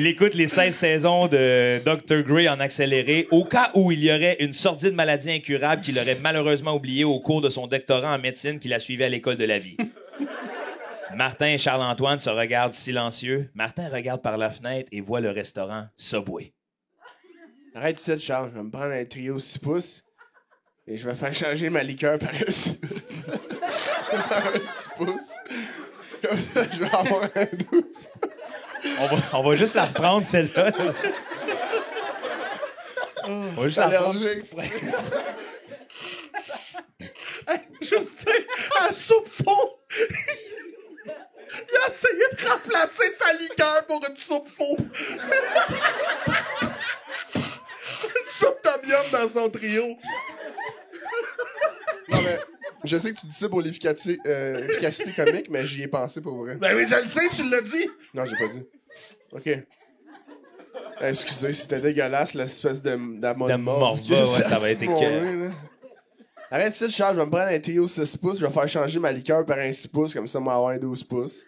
écoute les 16 saisons de Dr. Grey en accéléré au cas où il y aurait une sordide maladie incurable qu'il aurait malheureusement oubliée au cours de son doctorat en médecine qu'il a suivi à l'école de la vie. Martin et Charles-Antoine se regardent silencieux. Martin regarde par la fenêtre et voit le restaurant Subway. Arrête ici, Charles. Je vais me prendre un trio 6 pouces et je vais faire changer ma liqueur par un 6 pouces. Comme ça, je vais avoir un 12. On va juste la reprendre, celle-là. On va juste la reprendre. Allergique. Juste dire, un soupe fond! Il a essayé de remplacer sa liqueur pour une soupe faux. Une soupe tom yum dans son trio. Non, mais je sais que tu dis ça pour l'efficacité comique, mais j'y ai pensé pour vrai. Ben oui, je le sais, tu l'as dit. Non, j'ai pas dit. OK. Excusez, c'était dégueulasse, l'espèce d'amorva. Ouais, ça va être écœurant. Arrête ici, Charles, je vais me prendre un trio 6 pouces, je vais faire changer ma liqueur par un 6 pouces, comme ça, on va avoir un 12 pouces.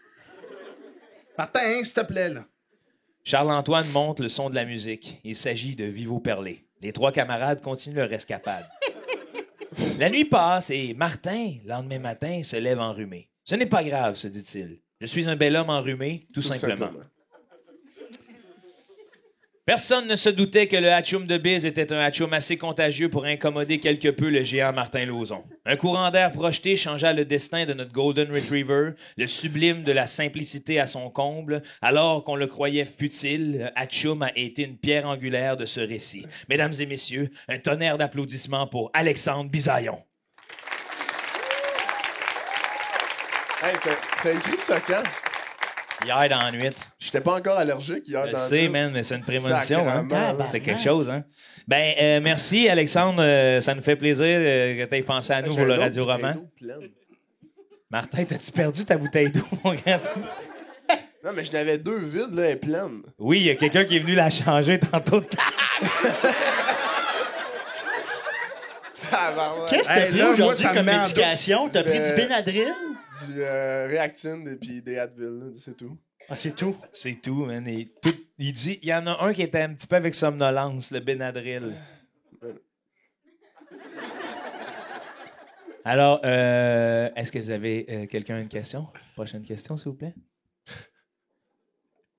Martin, s'il te plaît, là. Charles-Antoine monte le son de la musique. Il s'agit de Vivo Perlé. Les trois camarades continuent leur escapade. La nuit passe et Martin, lendemain matin, se lève enrhumé. Ce n'est pas grave, se dit-il. Je suis un bel homme enrhumé, tout simplement. Personne ne se doutait que le hatchoum de Biz était un hatchoum assez contagieux pour incommoder quelque peu le géant Martin Lauzon. Un courant d'air projeté changea le destin de notre Golden Retriever, le sublime de la simplicité à son comble. Alors qu'on le croyait futile, le hatchoum a été une pierre angulaire de ce récit. Mesdames et messieurs, un tonnerre d'applaudissements pour Alexandre Bisaillon. Hey, t'as écrit ça quand? Hier dans la nuit. J'étais pas encore allergique hier Je dans sais, la nuit. man, mais c'est une prémonition, hein? Sacrément. C'est quelque chose, hein? Ben, merci, Alexandre. Ça nous fait plaisir que tu aies pensé à nous J'ai pour un le autre Radio-Roman. bouteille d'eau pleine. Martin, t'as-tu perdu ta bouteille d'eau, mon grand? Non, mais je n'avais 2 vides, là, elle est pleine. Oui, il y a quelqu'un qui est venu la changer tantôt. Qu'est-ce que t'as Hey, pris là, moi, aujourd'hui ça me comme met en médication? T'as pris du Benadryl? Du Réactine et puis des Advil, là, c'est tout. Ah, c'est tout. C'est tout, man. Il dit, il y en a un qui était un petit peu avec somnolence, le Benadryl. Alors, est-ce que vous avez quelqu'un une question? Prochaine question, s'il vous plaît.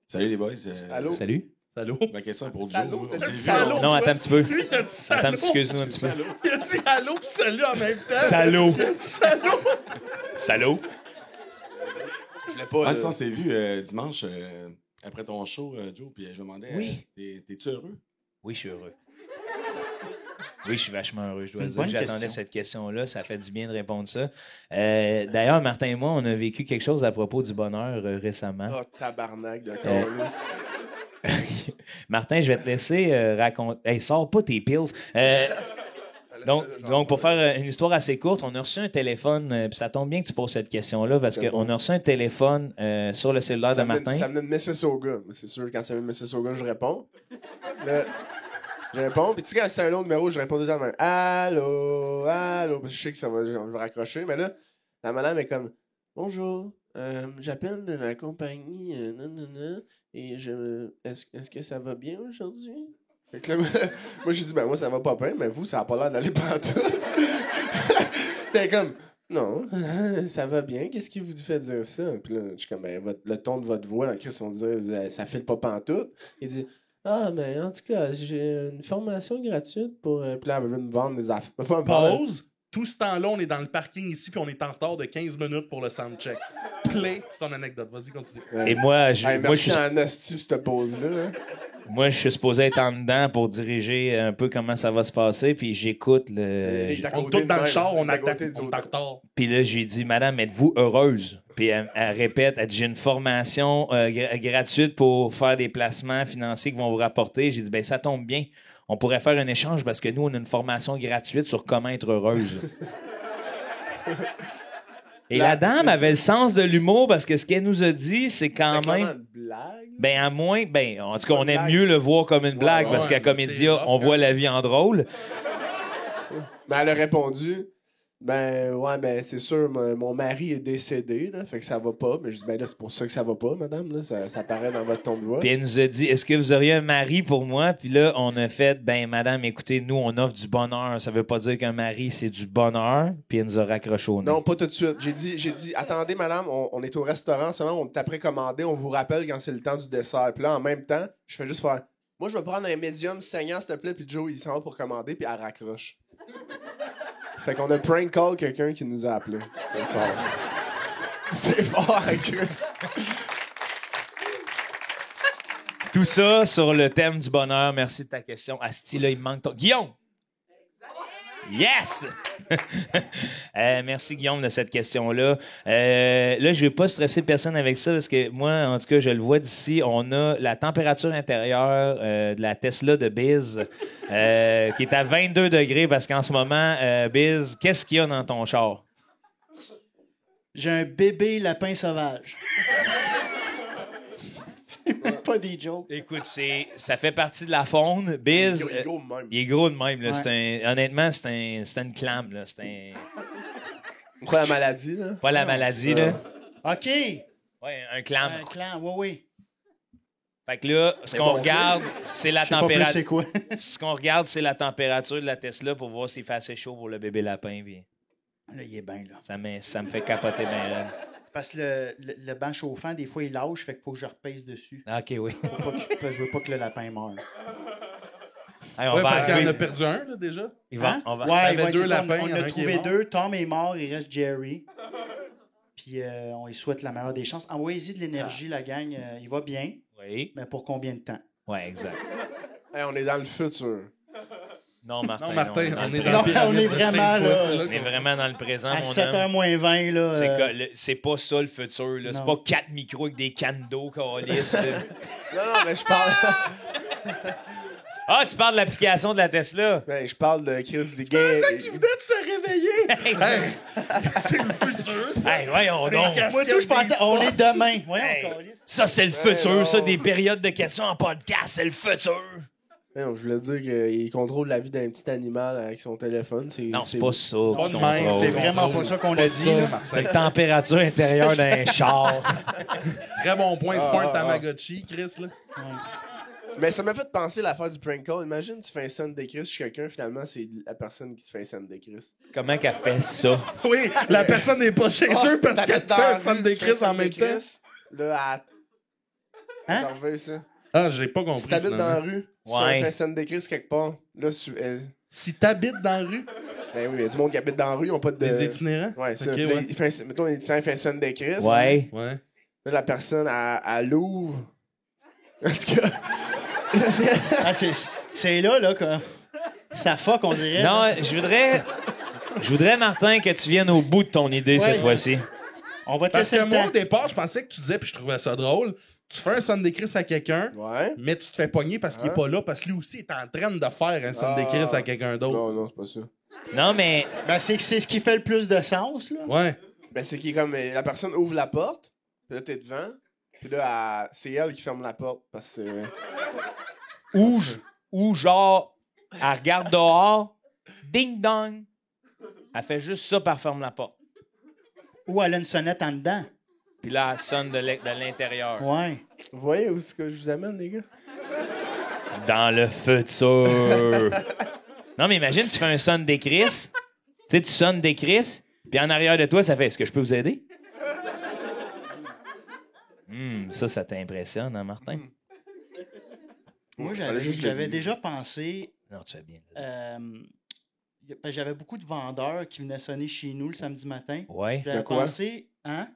Salut les boys. Allô? Salut. Salaud. Ma question est pour Joe. Allô? On s'est vu, Salaud. Non, attends un petit peu. Lui, il a dit salaud. Attends, excuse-nous un petit peu. Il a dit allô pis salut en même temps. Salaud. Salaud. Salaud. Je l'ai pas. Ah, ça, on s'est vu dimanche après ton show, Joe, puis je me demandais, Oui. T'es-tu heureux? Oui, je suis heureux. Oui, je suis vachement heureux. Je dois Une dire bonne que j'attendais question. cette question-là. Ça fait du bien de répondre ça. D'ailleurs, Martin et moi, on a vécu quelque chose à propos du bonheur récemment. Oh, tabarnak de calice. Martin, je vais te laisser raconter. Hey, sors pas tes pills. Donc, pour faire une histoire assez courte, on a reçu un téléphone, puis ça tombe bien que tu poses cette question-là, parce C'est qu'on bon. a reçu un téléphone sur le cellulaire de Martin. Ça venait de Mississauga. Mais c'est sûr, quand ça vient de Mississauga, je réponds. Là, Je réponds, puis tu sais, quand c'est un autre numéro, je réponds tout le temps même. Allô, allô. Parce que je sais que je vais raccrocher, mais là, la madame est comme bonjour, j'appelle de la compagnie nanana, et est-ce que ça va bien aujourd'hui? Fait que là, moi, j'ai dit, ben moi, ça va pas bien, mais vous, ça a pas l'air d'aller pantoute. T'es comme, non, ça va bien, qu'est-ce qui vous fait dire ça? Puis là, je suis comme, ben, le ton de votre voix, Chris, on dirait, ça file pas pantoute. Il dit, ah, mais en tout cas, j'ai une formation gratuite pour. Puis là, elle veut me vendre des affaires. Pause. Tout ce temps-là, on est dans le parking ici, puis on est en retard de 15 minutes pour le soundcheck. Play, c'est ton anecdote. Vas-y, continue. Et moi, je Merci suis en hostie, cette pause-là. Hein. Moi, je suis supposé être en dedans pour diriger un peu comment ça va se passer, puis j'écoute le... On est tous dans le char, on attend, est on est en retard. Puis là, j'ai dit, madame, êtes-vous heureuse? Puis elle répète, elle dit, j'ai une formation gratuite pour faire des placements financiers qui vont vous rapporter. J'ai dit, ben ça tombe bien. On pourrait faire un échange parce que nous, on a une formation gratuite sur comment être heureuse. Et la dame avait le sens de l'humour parce que ce qu'elle nous a dit, c'est quand même... une blague? Ben, à moins... Ben, en tout cas, on aime mieux le voir comme une blague parce qu'à Comédia, on voit la vie en drôle. Ben, elle a répondu, ben, ouais, ben, c'est sûr, mon mari est décédé, là, fait que ça va pas. Mais je dis, ben là, c'est pour ça que ça va pas, madame, là, ça paraît dans votre ton de voix. Puis elle nous a dit, est-ce que vous auriez un mari pour moi? Puis là, on a fait, ben, madame, écoutez, nous, on offre du bonheur. Ça veut pas dire qu'un mari, c'est du bonheur. Puis elle nous a raccroché au nez. Non, pas tout de suite. J'ai dit, attendez, madame, on est au restaurant, seulement, on t'a précommandé, on vous rappelle quand c'est le temps du dessert. Puis là, en même temps, je fais juste faire, moi, je vais prendre un médium saignant, s'il te plaît, puis Joe, il s'en va pour commander, puis elle raccroche. Fait qu'on a prank call quelqu'un qui nous a appelé. C'est fort. C'est fort, Chris. Tout ça sur le thème du bonheur. Merci de ta question. Asti, là, il me manque ton... Guillaume! Yes! Merci, Guillaume, de cette question-là. Là, je vais pas stresser personne avec ça parce que moi, en tout cas, je le vois d'ici. On a la température intérieure de la Tesla de Biz qui est à 22 degrés parce qu'en ce moment, Biz, qu'est-ce qu'il y a dans ton char? J'ai un bébé lapin sauvage. C'est même pas des jokes. Écoute, ça fait partie de la faune. Biz, Il est gros de même. il est gros de même. Là. Ouais. Honnêtement, c'est une clame. Là. C'est Quoi, la maladie, là? pas la maladie. Là. OK. Ouais, un clam. Un clan, oui. Fait que là, ce qu'on bon regarde, c'est la Je sais pas plus température. c'est quoi. Ce qu'on regarde, c'est la température de la Tesla pour voir s'il fait assez chaud pour le bébé lapin. Puis Là, il est bien, là. ça me fait capoter bien. C'est parce que le banc chauffant, des fois, il lâche, fait qu'il faut que je repèse dessus. OK, oui. Je veux pas que le lapin meure. Hey, Ouais, va parce qu'il en arriver. a perdu un, là, déjà. Il va- Hein? on va... Il y avait Ouais, deux c'est ça, lapins, on il y en a a un qui est trouvé mort. 2. Tom est mort, il reste Jerry. Puis on lui souhaite la meilleure des chances. Envoyez-y de l'énergie, la gang. Il va bien, Oui. mais pour combien de temps? Ouais, exact. Hey, on est dans le futur. Non, Martin. Non, Martin, on est le dans Non, la pyramide on est de vraiment, 5 là. foot, c'est On est vraiment dans le présent, À mon 7h homme. moins 20, là. C'est pas ça le futur. Là. C'est Non. pas 4 micros avec des cannes d'eau, câlisse, là. Non, mais je parle. Ah, tu parles de l'application de la Tesla? Ben, je parle de Chris du C'est ça qui venait de se réveiller. Hey, c'est le futur, ça. Hey, voyons donc. Moi, tout, je pensais, on est demain. Voyons, Hey, câlisse. ça, c'est le futur, ça, des périodes de questions en podcast, c'est le futur. Non, je voulais dire qu'il contrôle la vie d'un petit animal avec son téléphone. Non, c'est pas ça. Pas qu'on de même, contrôle. C'est vraiment pas ça qu'on a dit, là. C'est la température intérieure d'un char. Très bon point. C'est pas un ah. Tamagotchi, Chris, là. Mais ça m'a fait penser à l'affaire du prank call. Imagine, tu fais un son de Chris chez quelqu'un, finalement, c'est la personne qui te fait un son de Chris. Comment qu'elle fait ça? Oui, la personne n'est pas chez eux parce qu'elle t'habites te dans fait la un son rue, de tu fais Chris en même temps. Chris, là, Hein? t'en reviens, ça. Ah, j'ai pas compris. Si t'habites dans la finalement. rue, tu Ouais. fais un son de Chris quelque part, là, Si t'habites dans la rue, ben oui, il y a du monde qui habite dans la rue, ils ont pas de... les itinérants. Ouais, ça. Ok, Là, ouais. il fait mettons, un itinérant, il fait un son de Chris. Ouais. Ouais. Là, la personne, elle l'ouvre. En tout cas... Ah, c'est là, que ça fuck, on dirait. Non, je voudrais, Martin, que tu viennes au bout de ton idée cette fois-ci. On va te Parce laisser que le moi, temps. au départ, je pensais que tu disais, puis je trouvais ça drôle, tu fais un son de Chris à quelqu'un, Ouais. mais tu te fais pogner parce qu'il est Hein? pas là, parce que lui aussi est en train de faire un son de Chris à quelqu'un d'autre. Non, non, c'est pas ça. Non, mais Ben, c'est ce qui fait le plus de sens, là. Ouais. Ben, c'est qu'il est comme... La personne ouvre la porte, puis là, t'es devant, puis là, c'est elle qui ferme la porte, parce que... ou genre, Elle regarde dehors. Ding dong. Elle fait juste ça, puis elle ferme la porte. Ou elle a une sonnette en dedans. Puis là, elle sonne de l'intérieur. Ouais. Vous voyez où est-ce que je vous amène, les gars? Dans le futur. Non, mais imagine, tu fais un son des Chris. Tu sais, tu sonnes des Chris, puis en arrière de toi, ça fait « Est-ce que je peux vous aider? » Ça t'impressionne, hein, Martin? Moi, Ça l'a juste j'avais dit. déjà pensé... Non, tu fais bien. J'avais beaucoup de vendeurs qui venaient sonner chez nous le samedi matin. Ouais. J'avais De quoi? pensé, hein?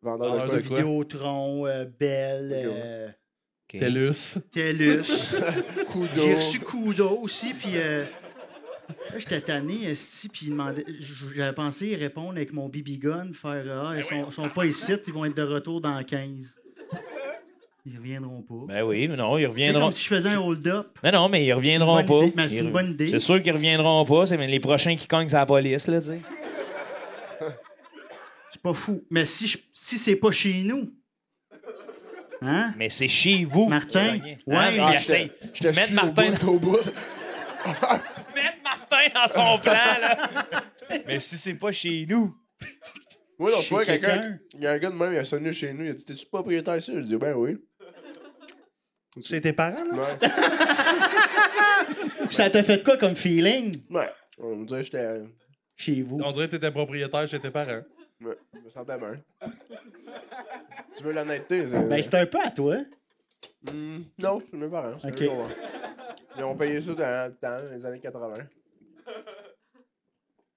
Vendeur de Ah, quoi? de quoi? Vidéotron, Bell, OK. TELUS. TELUS. Coup J'ai d'eau. reçu Kudo aussi, puis là, j'étais tanné, esti, puis j'avais pensé y répondre avec mon BB gun, faire « Ah, ils sont pas ici, ils vont être de retour dans 15. » Ils reviendront pas. Ben oui, mais non, ils C'est reviendront. comme si je faisais un hold-up. Mais non, mais ils reviendront C'est une bonne pas. idée, mais c'est une bonne idée. C'est sûr qu'ils reviendront pas. C'est les prochains qui cognent, c'est la police, là, tu sais. C'est pas fou. Mais si c'est pas chez nous, hein? Mais c'est chez vous. Martin? Hein? Ouais, Il Ah, essaye. Je te Mettre suis Martin, au bout. mettre Martin dans son plan, là. Mais si c'est pas chez nous. Moi, l'autre Chez fois, quelqu'un. il y a un gars de même, il a sonné chez nous, il a dit « T'es-tu propriétaire ici? » Je dis « Ben oui. C'est tes parents, là? Ouais. Ça t'a fait quoi comme feeling Ouais. On me disait que j'étais... chez vous? On dirait que t'étais propriétaire chez tes parents. Ouais, je me sentais bien. Tu veux l'honnêteté? Ben, c'est un peu à toi. Non, c'est mes parents. c'est Ok. eux qui ont- Ils ont payé ça dans les années 80.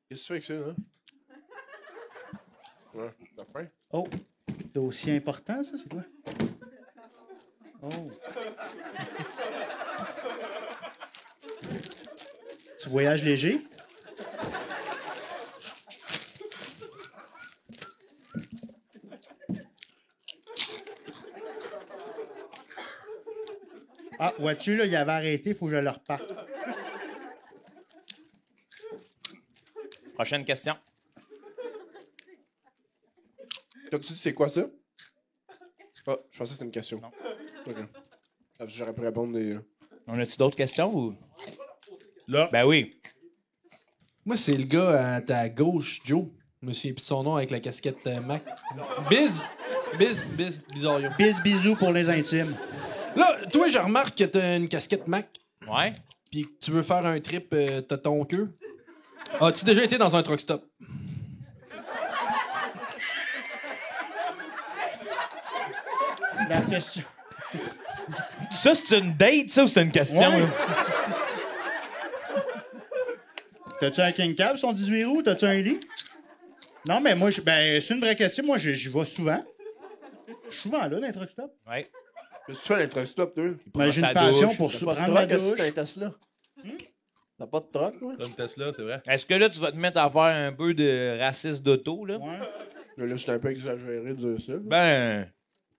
Qu'est-ce que tu fais avec ça, là? Ouais, t'as faim? Oh, dossier important, ça, c'est quoi? Oh. Tu voyages léger? Ah, vois-tu, là, il avait arrêté, il faut que je le reparte. Prochaine question. T'as-tu dit c'est quoi ça? Ah, je pensais que c'était une question. Non. Ok. Ah, j'aurais pu répondre des... On a-tu d'autres questions ou. Là. Ben oui. Moi, c'est le gars à ta gauche, Joe. Je me souviens plus de son nom avec la casquette Mac. Bizarrio. Bisous pour les intimes. Là, toi, je remarque que t'as une casquette Mac, Ouais. puis que tu veux faire un trip, t'as ton queue. As-tu déjà été dans un truck stop? La question. Ça, c'est une date, ça, ou c'est une question? Ouais. là? T'as-tu un king cab, son 18 roues? T'as-tu un lit? Non, mais moi, c'est une vraie question. Moi, j'y vais souvent. Je suis souvent là, dans les truck stop. Ouais. Qu'est-ce que tu fais dans le truck stop, toi? Ben, j'ai sa une passion douche. pour T'as se pas de prendre ma truck, est-ce que douche. t'as un Tesla? T'as pas de truck, toi? T'as une Tesla, c'est vrai. Est-ce que là, tu vas te mettre à faire un peu de racisme d'auto, là? Ouais. Là, j'étais un peu exagéré de dire ça. Ben.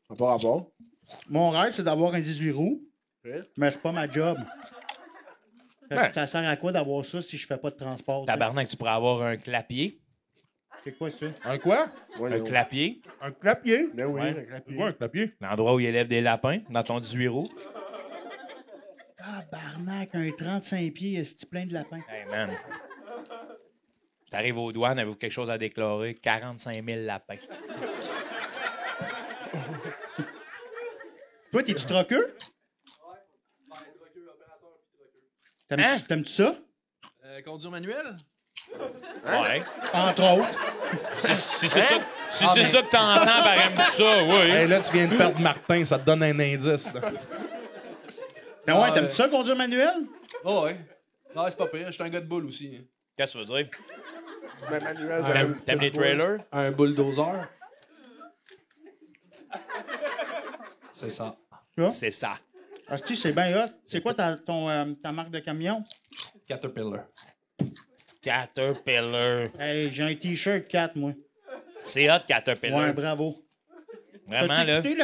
Ça n'a pas rapport. Mon rêve, c'est d'avoir un 18 roues, Ouais. mais c'est pas ma job. Fait que Ben. ça sert à quoi d'avoir ça si je fais pas de transport? tu sais? Tabarnak, tu pourrais avoir un clapier. C'est quoi ça? Un quoi? Ouais, Un non. clapier. Un clapier? Ben oui, Ouais. un clapier. Ouais, un clapier. L'endroit où il élève des lapins, dans ton 18 roues. Tabarnak, un 35 pieds, est plein de lapins? Hey, man. T'arrives aux douanes, avez-vous quelque chose à déclarer? 45 000 lapins. Toi, t'es-tu troqueux? T'aimes-tu Hein? t'aimes-tu ça? Conduire manuel? Ouais. Entre autres. Si c'est ça, si c'est ça que t'entends par aime ça, oui. Hey, là, tu viens de perdre Martin, ça te donne un indice. Là. Ben ouais, t'aimes-tu ça, conduire manuel? Oh, ouais. Non, c'est pas pire. Je suis un gars de boule aussi. Qu'est-ce que tu veux dire? Ben, Manuel, T'aimes les trailers? Un bulldozer. C'est ça. C'est ça. Ah, c'est bien hot. C'est quoi ta marque de camion? Caterpillar. Caterpillar. Hey, j'ai un T-shirt 4, moi. C'est hot, Caterpillar. Ouais, bravo. Vraiment, T'as-tu là. écouté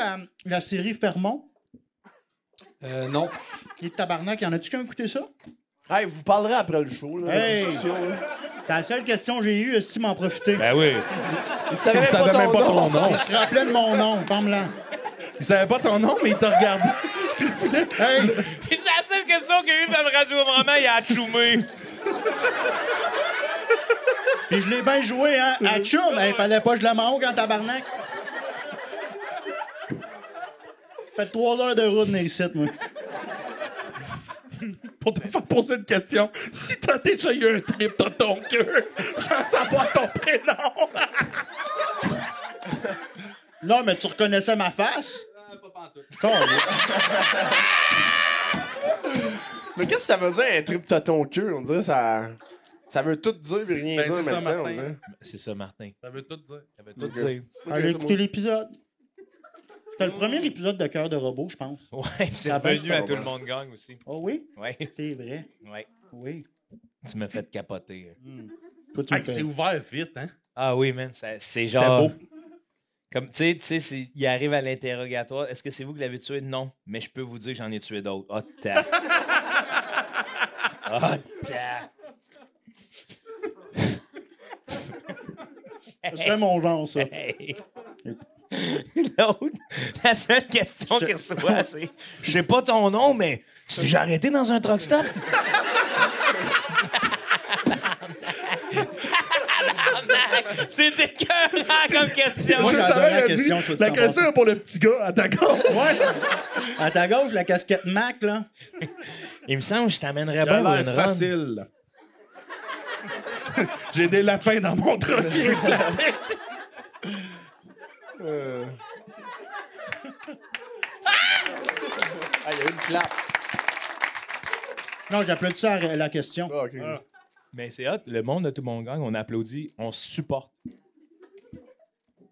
la série Fermont? Non. Les tabarnak, y en a-tu qui ont écouté ça? Hey, vous parlerez après le show, là. Hey! la discussion, là. C'est la seule question que j'ai eue, est-ce que tu m'en profitais? Ben oui. Il savait Il savait même pas ton nom. Il se rappelait de mon nom, parle-là. Il savait pas ton nom, mais il t'a regardé. Hey! C'est troisième question qu'il y a eu dans le radio-roman, il a tchoumé. Puis je l'ai bien joué, hein. À Tchoum, il fallait pas que je la manque en tabarnak. Fait 3 heures de route dans les sites, moi. Pour te faire poser une question, si t'as déjà eu un trip dans ton cœur sans savoir ton prénom. Non, mais tu reconnaissais ma face? Pas pantoute. Mais qu'est-ce que ça veut dire un trip t'as ton cul? On dirait ça veut tout dire et rien Ben, dire c'est ça, maintenant. Martin. On dirait. C'est ça, Martin. Ça veut tout dire. Ça veut tout Ok. dire. Allez écouter l'épisode. C'était le premier épisode de Cœur de robot, je pense. Ouais, puis c'est Ah ben, revenu à c'est Tout le bon. monde gagne aussi. Oh oui? Ouais, C'est vrai. ouais. Oui. Tu m'as fait capoter. Toi, tu me Hey, fais- c'est ouvert vite, hein? Ah oui, man, c'est genre... beau. Comme, tu sais, il arrive à l'interrogatoire. Est-ce que c'est vous qui l'avez tué? Non. Mais je peux vous dire que j'en ai tué d'autres. Oh, ta. Oh, ta. Ce serait mon genre, ça. Hey. L'autre, la seule question qu'il reçoit, c'est je sais pas ton nom, mais tu t'es déjà arrêté dans un truck stop? C'est écœurant comme question. Moi, Je j'ai savais, adoré la il a question, dit, je peux te la savoir question est pour le petit gars à ta gauche. À ta gauche, la casquette Mac, là. Il me semble que je t'amènerais Il a bien pour l'air une run. facile. J'ai des lapins dans mon truck. Ah, il y a eu une clap. Non, j'applaudis ça à la question. Ah, ok. Mais c'est hot, le monde de Tout le monde gang, on applaudit, on se supporte.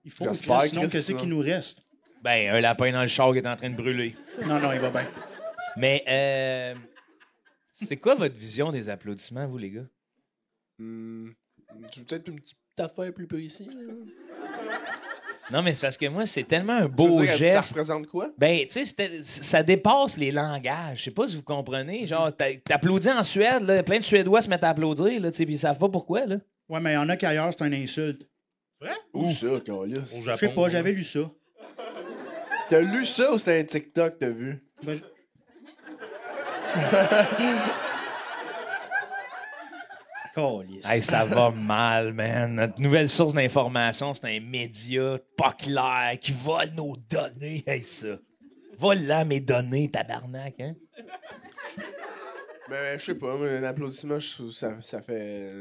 Il faut, J'espère, Chris, sinon, Chris, qu'est-ce ça. qui nous reste? Ben, un lapin dans le char qui est en train de brûler. Non, non, il va bien. Mais, c'est quoi votre vision des applaudissements, vous, les gars? Tu veux peut-être une petite affaire plus précise? Non, mais c'est parce que moi, c'est tellement un Tu veux beau dire, ça geste. représente quoi? Ben, tu sais, ça dépasse les langages. Je sais pas si vous comprenez. Genre, t'applaudis en Suède, là, plein de Suédois se mettent à applaudir, là, tu sais, puis ils savent pas pourquoi, là. Ouais, mais il y en a qu'ailleurs, c'est une insulte. Où ça, Calis? Au Je Japon. sais pas, j'avais lu ça. T'as lu ça ou c'était un TikTok que t'as vu? Ben, Calisse. Hey, ça va mal, man. Notre nouvelle source d'information, c'est un média pas clair qui vole nos données. Hey, ça. Vole là mes données, tabarnak, hein? Ben, je sais pas, mais un applaudissement, je trouve ça fait.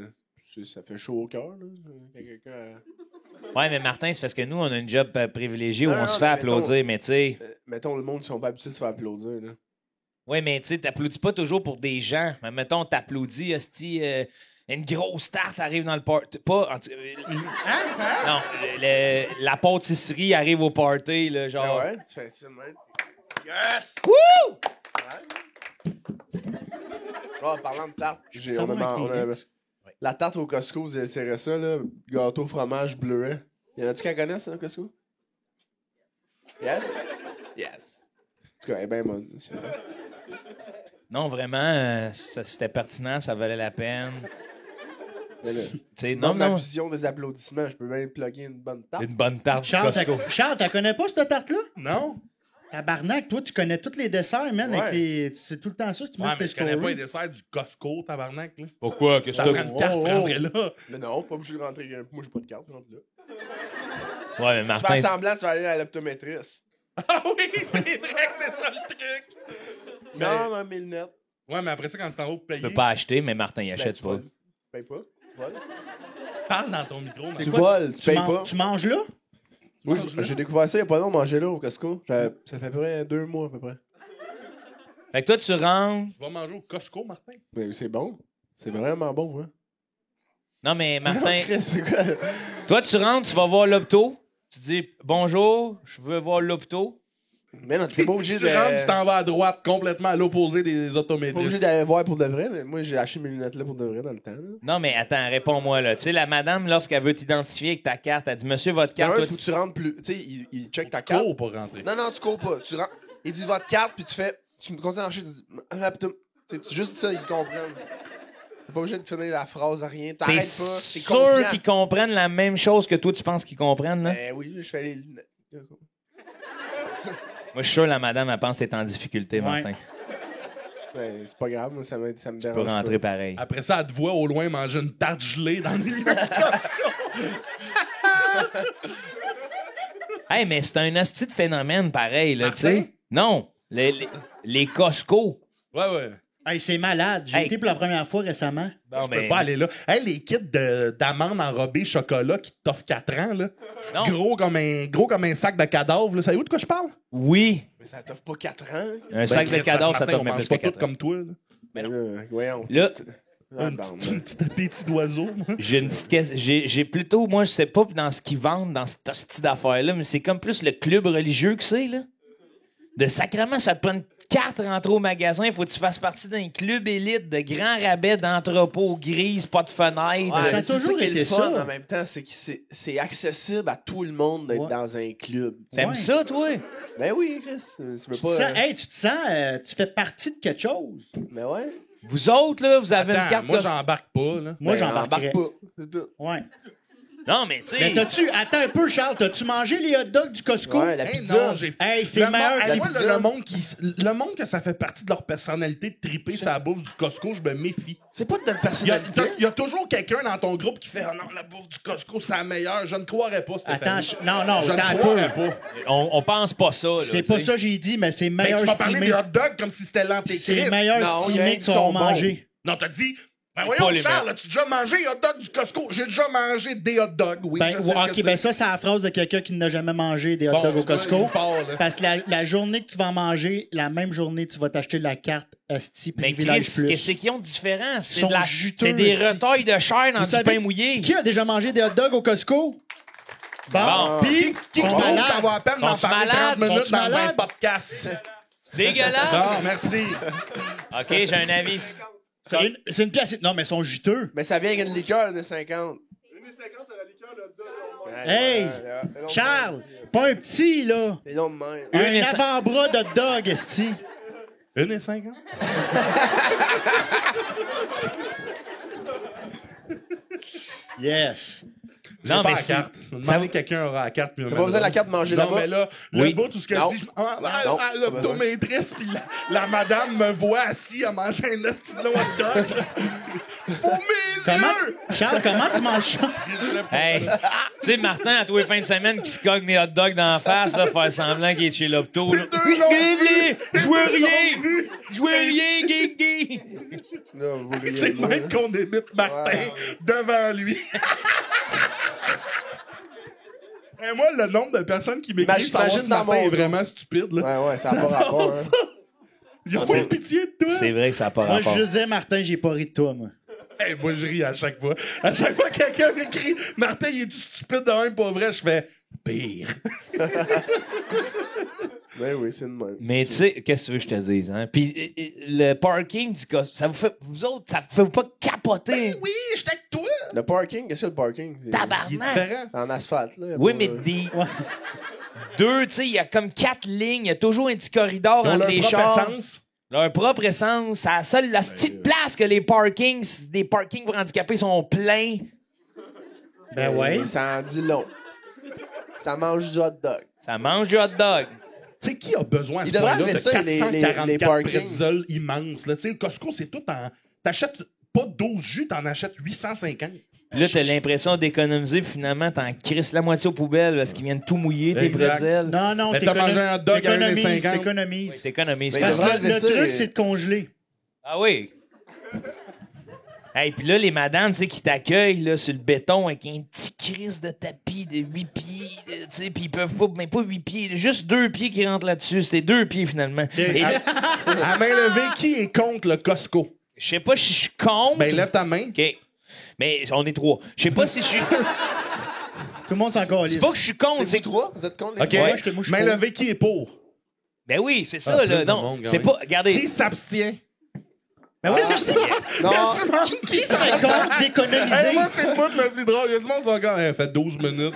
Ça fait chaud au cœur, là. Quand quelqu'un. Ouais, mais Martin, c'est parce que nous, on a une job privilégiée où Non, on non, se fait mais applaudir, mais tu sais. Mettons, le monde, ils sont pas habitués de se faire applaudir, là. Ouais, mais tu sais, t'applaudis pas toujours pour des gens. Mais mettons, t'applaudis, hostie, une grosse tarte arrive dans le party. Pas. Non, la pâtisserie arrive au party, là, genre. Ah ouais, tu fais ça, man. Yes! Wouh! Oh, parlant de tarte, Ça on a, va avec les Rex. la tarte au Costco, vous essayerez ça, là. Gâteau fromage bleuet. Y en a-tu qui connaissent, ça, au Costco? Yes? Yes. En tout cas, elle est bien bonne. Non, vraiment, c'était pertinent, ça valait la peine. Mais là, Tu sais, dans non, ma non. vision des applaudissements, je peux même plugger une bonne tarte. Une bonne tarte Charles, Costco. Charles, t'as connais pas cette tarte-là? Non? Tabarnak, toi, tu connais tous les desserts, man. Ouais. Avec les... C'est tout le temps ça, tu mets Ouais, sur mais tes je connais pas les stories. desserts du Costco, tabarnak, là. Pourquoi? Qu'est-ce Ça que prend une carte, oh, prendrais là. Mais non, pas obligé de rentrer. Moi, j'ai pas de carte, je rentre là. Ouais, mais Tu Martin, fais semblant, tu vas aller à l'optométriste. Ah oui, c'est vrai que c'est ça le truc. Non, non, 1000 net. Ouais, mais après ça, quand tu t'en vas pour payer, tu peux pas acheter, mais Martin, il Ben, achète tu pas. voles. Paye pas. Tu voles. parle dans ton micro. Tu mais- voles, tu payes pas. Tu manges là? Moi, j'ai découvert ça il y a pas longtemps, manger là au Costco. Ça fait à peu près 2 mois à peu près. Fait que toi, tu rentres. Tu vas manger au Costco, Martin? Mais c'est bon. C'est vraiment bon, hein. Non, mais Martin, Chris, c'est quoi? toi, tu rentres, tu vas voir l'opto. Tu dis bonjour, je veux voir l'opto. Mais non, t'es pas obligé Tu rentres, tu de. t'en vas à droite, complètement à l'opposé des Pas obligé optométristes. d'aller voir pour de vrai, mais moi j'ai acheté mes lunettes là pour de vrai dans le temps. Là. Non, mais attends, réponds-moi, là. Tu sais, la madame, lorsqu'elle veut t'identifier avec ta carte, elle dit Monsieur, votre carte. D'un, toi, faut que tu rentres plus. Tu sais, il check ta Tu carte. cours pour rentrer. Non, non, tu cours pas. Tu rentres. Il dit votre carte, puis tu fais. Tu continues à marcher, tu dis. Laptop. Tu sais, tu juste ça, ils comprennent. T'es pas obligé de finir la phrase à rien. T'es T'arrêtes pas. T'es sûr confiant. qu'ils comprennent la même chose que toi, tu penses qu'ils comprennent, là? Ben oui, je fais les lunettes. Moi, je suis sûr la madame, elle pense que t'es en difficulté, Ouais. Martin. Ben, c'est pas grave, moi, ça me Tu peux dérange rentrer pas. pareil. Après ça, elle te voit au loin manger une tarte gelée dans le milieu du Costco. Hey, mais c'est un asti de phénomène pareil, là, tu Martin? sais. Non, les Costco. Ouais. Hey, c'est malade. J'ai Hey. été pour la première fois récemment. Bon, Je peux pas aller là. Hey, les kits d'amandes enrobées chocolat qui t'offrent 4 ans, là. Non. Gros comme un sac de cadavres, là. Savez-vous de quoi je parle? Oui, Mais ça t'offre pas 4 ans. un sac de Chris, cadavres, ce ça matin, t'offre on même mange plus pas que tout comme toi, là. Mais voyons. Là, Ah, Un petit appétit d'oiseau, moi. j'ai une petite question. J'ai plutôt, moi, je sais pas dans ce qu'ils vendent dans cette hostie d'affaires-là, mais c'est comme plus le club religieux que c'est, là. De sacrement, ça te prend une carte rentrer au magasin, il faut que tu fasses partie d'un club élite de grands rabais d'entrepôts grises, pas de fenêtres. Ouais, Ça a c'est toujours qui est été le fun ça. en même temps, c'est que c'est accessible à tout le monde d'être Ouais. dans un club. T'aimes Ouais. ça, toi? Ben oui, Chris. Tu veux Tu te pas. sens, hey, tu te sens, tu fais partie de quelque chose. Mais ouais. Vous autres, là, vous avez une Attends, carte moi, Costco. j'embarque pas, là. Moi, Ben, j'embarquerais. embarque pas. C'est tout. Ouais. Non, mais tu sais. Mais attends un peu, Charles, t'as-tu mangé les hot dogs du Costco? Ouais, la Hey, pizza. non, j'ai. Hey, c'est Le meilleur monde- que hey, les moi, pizzas. le monde que ça fait partie de leur personnalité de triper sa bouffe du Costco, je me méfie. C'est pas de notre Il y, personnalité. a toujours quelqu'un dans ton groupe qui fait « Ah non, la bouffe du Costco, c'est la meilleure. » Je ne croirais pas, Stéphanie. Attends, non, je ne attends un croirais peu. pas. On pense pas ça, là. C'est tu pas sais. ça que j'ai dit, mais c'est Ben, meilleur tu m'as parlé estimé. des hot dogs comme si c'était C'est l'antéchrist. meilleur Non, il y a estimé qui que tu vas sont bons. manger. Non, t'as dit... Ben Pas voyons, les Charles, as-tu déjà mangé les hot dogs du Costco? J'ai déjà mangé des hot dogs, oui. Ben, je sais ce que ok, c'est. ben ça, c'est la phrase de quelqu'un qui n'a jamais mangé des hot Bon, dogs au tu vois, Costco. il part, là. Parce que la journée que tu vas en manger, la même journée, tu vas t'acheter la carte Asti Mais Privilège Chris, Plus. qu'est-ce qu'ils ont de différent? Ils sont juteux, C'est des esti. retailles de chair dans Vous du savez pain mouillé. Qui a déjà mangé des hot dogs au Costco? Bon, pis, Qui sont trouve que malades. ça va à peine d'en Sont-tu parler 30 malades? minutes Sont-tu dans un malades? podcast? C'est dégueulasse. Non, merci. OK, j'ai un avis. C'est une pièce. Non, mais ils sont juteux. Mais ça vient avec une liqueur de 50. Hey, Charles, pas un petit, là. C'est long de même. Une Un et cin- avant-bras de dog, Esti. 1,50? Yes. Non, pas mais la c'est- carte. ça Demandez quelqu'un aura la carte. T'as pas besoin de la carte de manger Non, là-bas. mais là, Oui. le bout, tout ce que Non. je dis, Non, l'optométriste, puis la madame me voit assis à manger un esti de long hot dog. C'est pour mes Comment yeux! Charles, comment tu manges ça? Hey, tu sais, Martin, à tous les fins de semaine, qui se cogne des hot dogs dans la face, là, faire semblant qu'il est chez l'opto. là. Je vois rien! Je vois rien, Guigui! Là, vous riez C'est de moi, même hein. qu'on débute Martin devant lui. Et moi, le nombre de personnes qui m'écrivent savoir si Imagine dans Martin mon est dos. vraiment stupide. Là. Ouais, ça n'a pas rapport. Hein. Ils ont pas eu pitié de toi. C'est vrai que ça n'a pas Moi, rapport. je disais, Martin, j'ai pas ri de toi, moi. Hey, moi, je ris à chaque fois. À chaque fois que quelqu'un m'écrit « Martin, il est-tu stupide de même, pas vrai? » Je fais « Pire. Ben oui, c'est de même. Mais tu sais, qu'est-ce que tu veux que je te dise, hein? Puis le parking du Costco, ça vous fait, vous autres, ça vous fait pas capoter? » Oui, j'étais avec toi. Le parking, qu'est-ce que le parking? C'est Il est Tabarnak! différent. en asphalte, là. Oui, pas- mais des... Deux, tu sais, il y a comme 4 lignes, il y a toujours un petit corridor Ils ont entre leur les propre chars. essence. Leur propre essence. C'est la seule, la petite place que les parkings, des parkings pour handicapés sont pleins. Ben ouais. Ça en dit long. Ça mange du hot dog. Ça mange du hot dog. Tu sais, qui a besoin à ce Ils devraient point-là de enlever ça, les 444 parkings. pretzels immenses? Là? Tu sais, le Costco, c'est tout en... T'achètes pas 12 jus, t'en achètes 850. Puis là, t'as l'impression d'économiser, puis finalement, t'en crisses la moitié aux poubelles parce qu'ils viennent tout mouiller, tes Exact. pretzels. Non, Mais t'as mangé un hot dog à 1,50. t'économises. T'économises. Mais Parce devrait que enlever le ça, truc, c'est de congeler. Ah oui. Hey, puis là, les madames, tu sais, qui t'accueillent là, sur le béton avec un petit crise de tapis de 8 pieds, tu sais, puis ils peuvent pas, même pas 8 pieds, juste 2 pieds qui rentrent là-dessus. C'est 2 pieds, finalement. Et là, À main levée, qui est contre le Costco? je sais pas si je suis contre. Ben, lève ta main. OK. Mais on est 3. Je sais pas si je suis... Tout le monde s'en calisse. C'est pas que je suis contre, C'est c'est vous trois? Vous êtes contre les OK. trois? Ouais, moi, je suis Main pour. levée, qui est pour? Ben oui, c'est ça, Ah, là. plus de Non, monde, quand c'est même. pas... Regardez. Qui s'abstient? Ben oui, merci. Non, Qui serait contre d'économiser? Hey, moi, c'est le bout le plus drôle. Il y a du monde qui sont comme, hey, fait 12 minutes.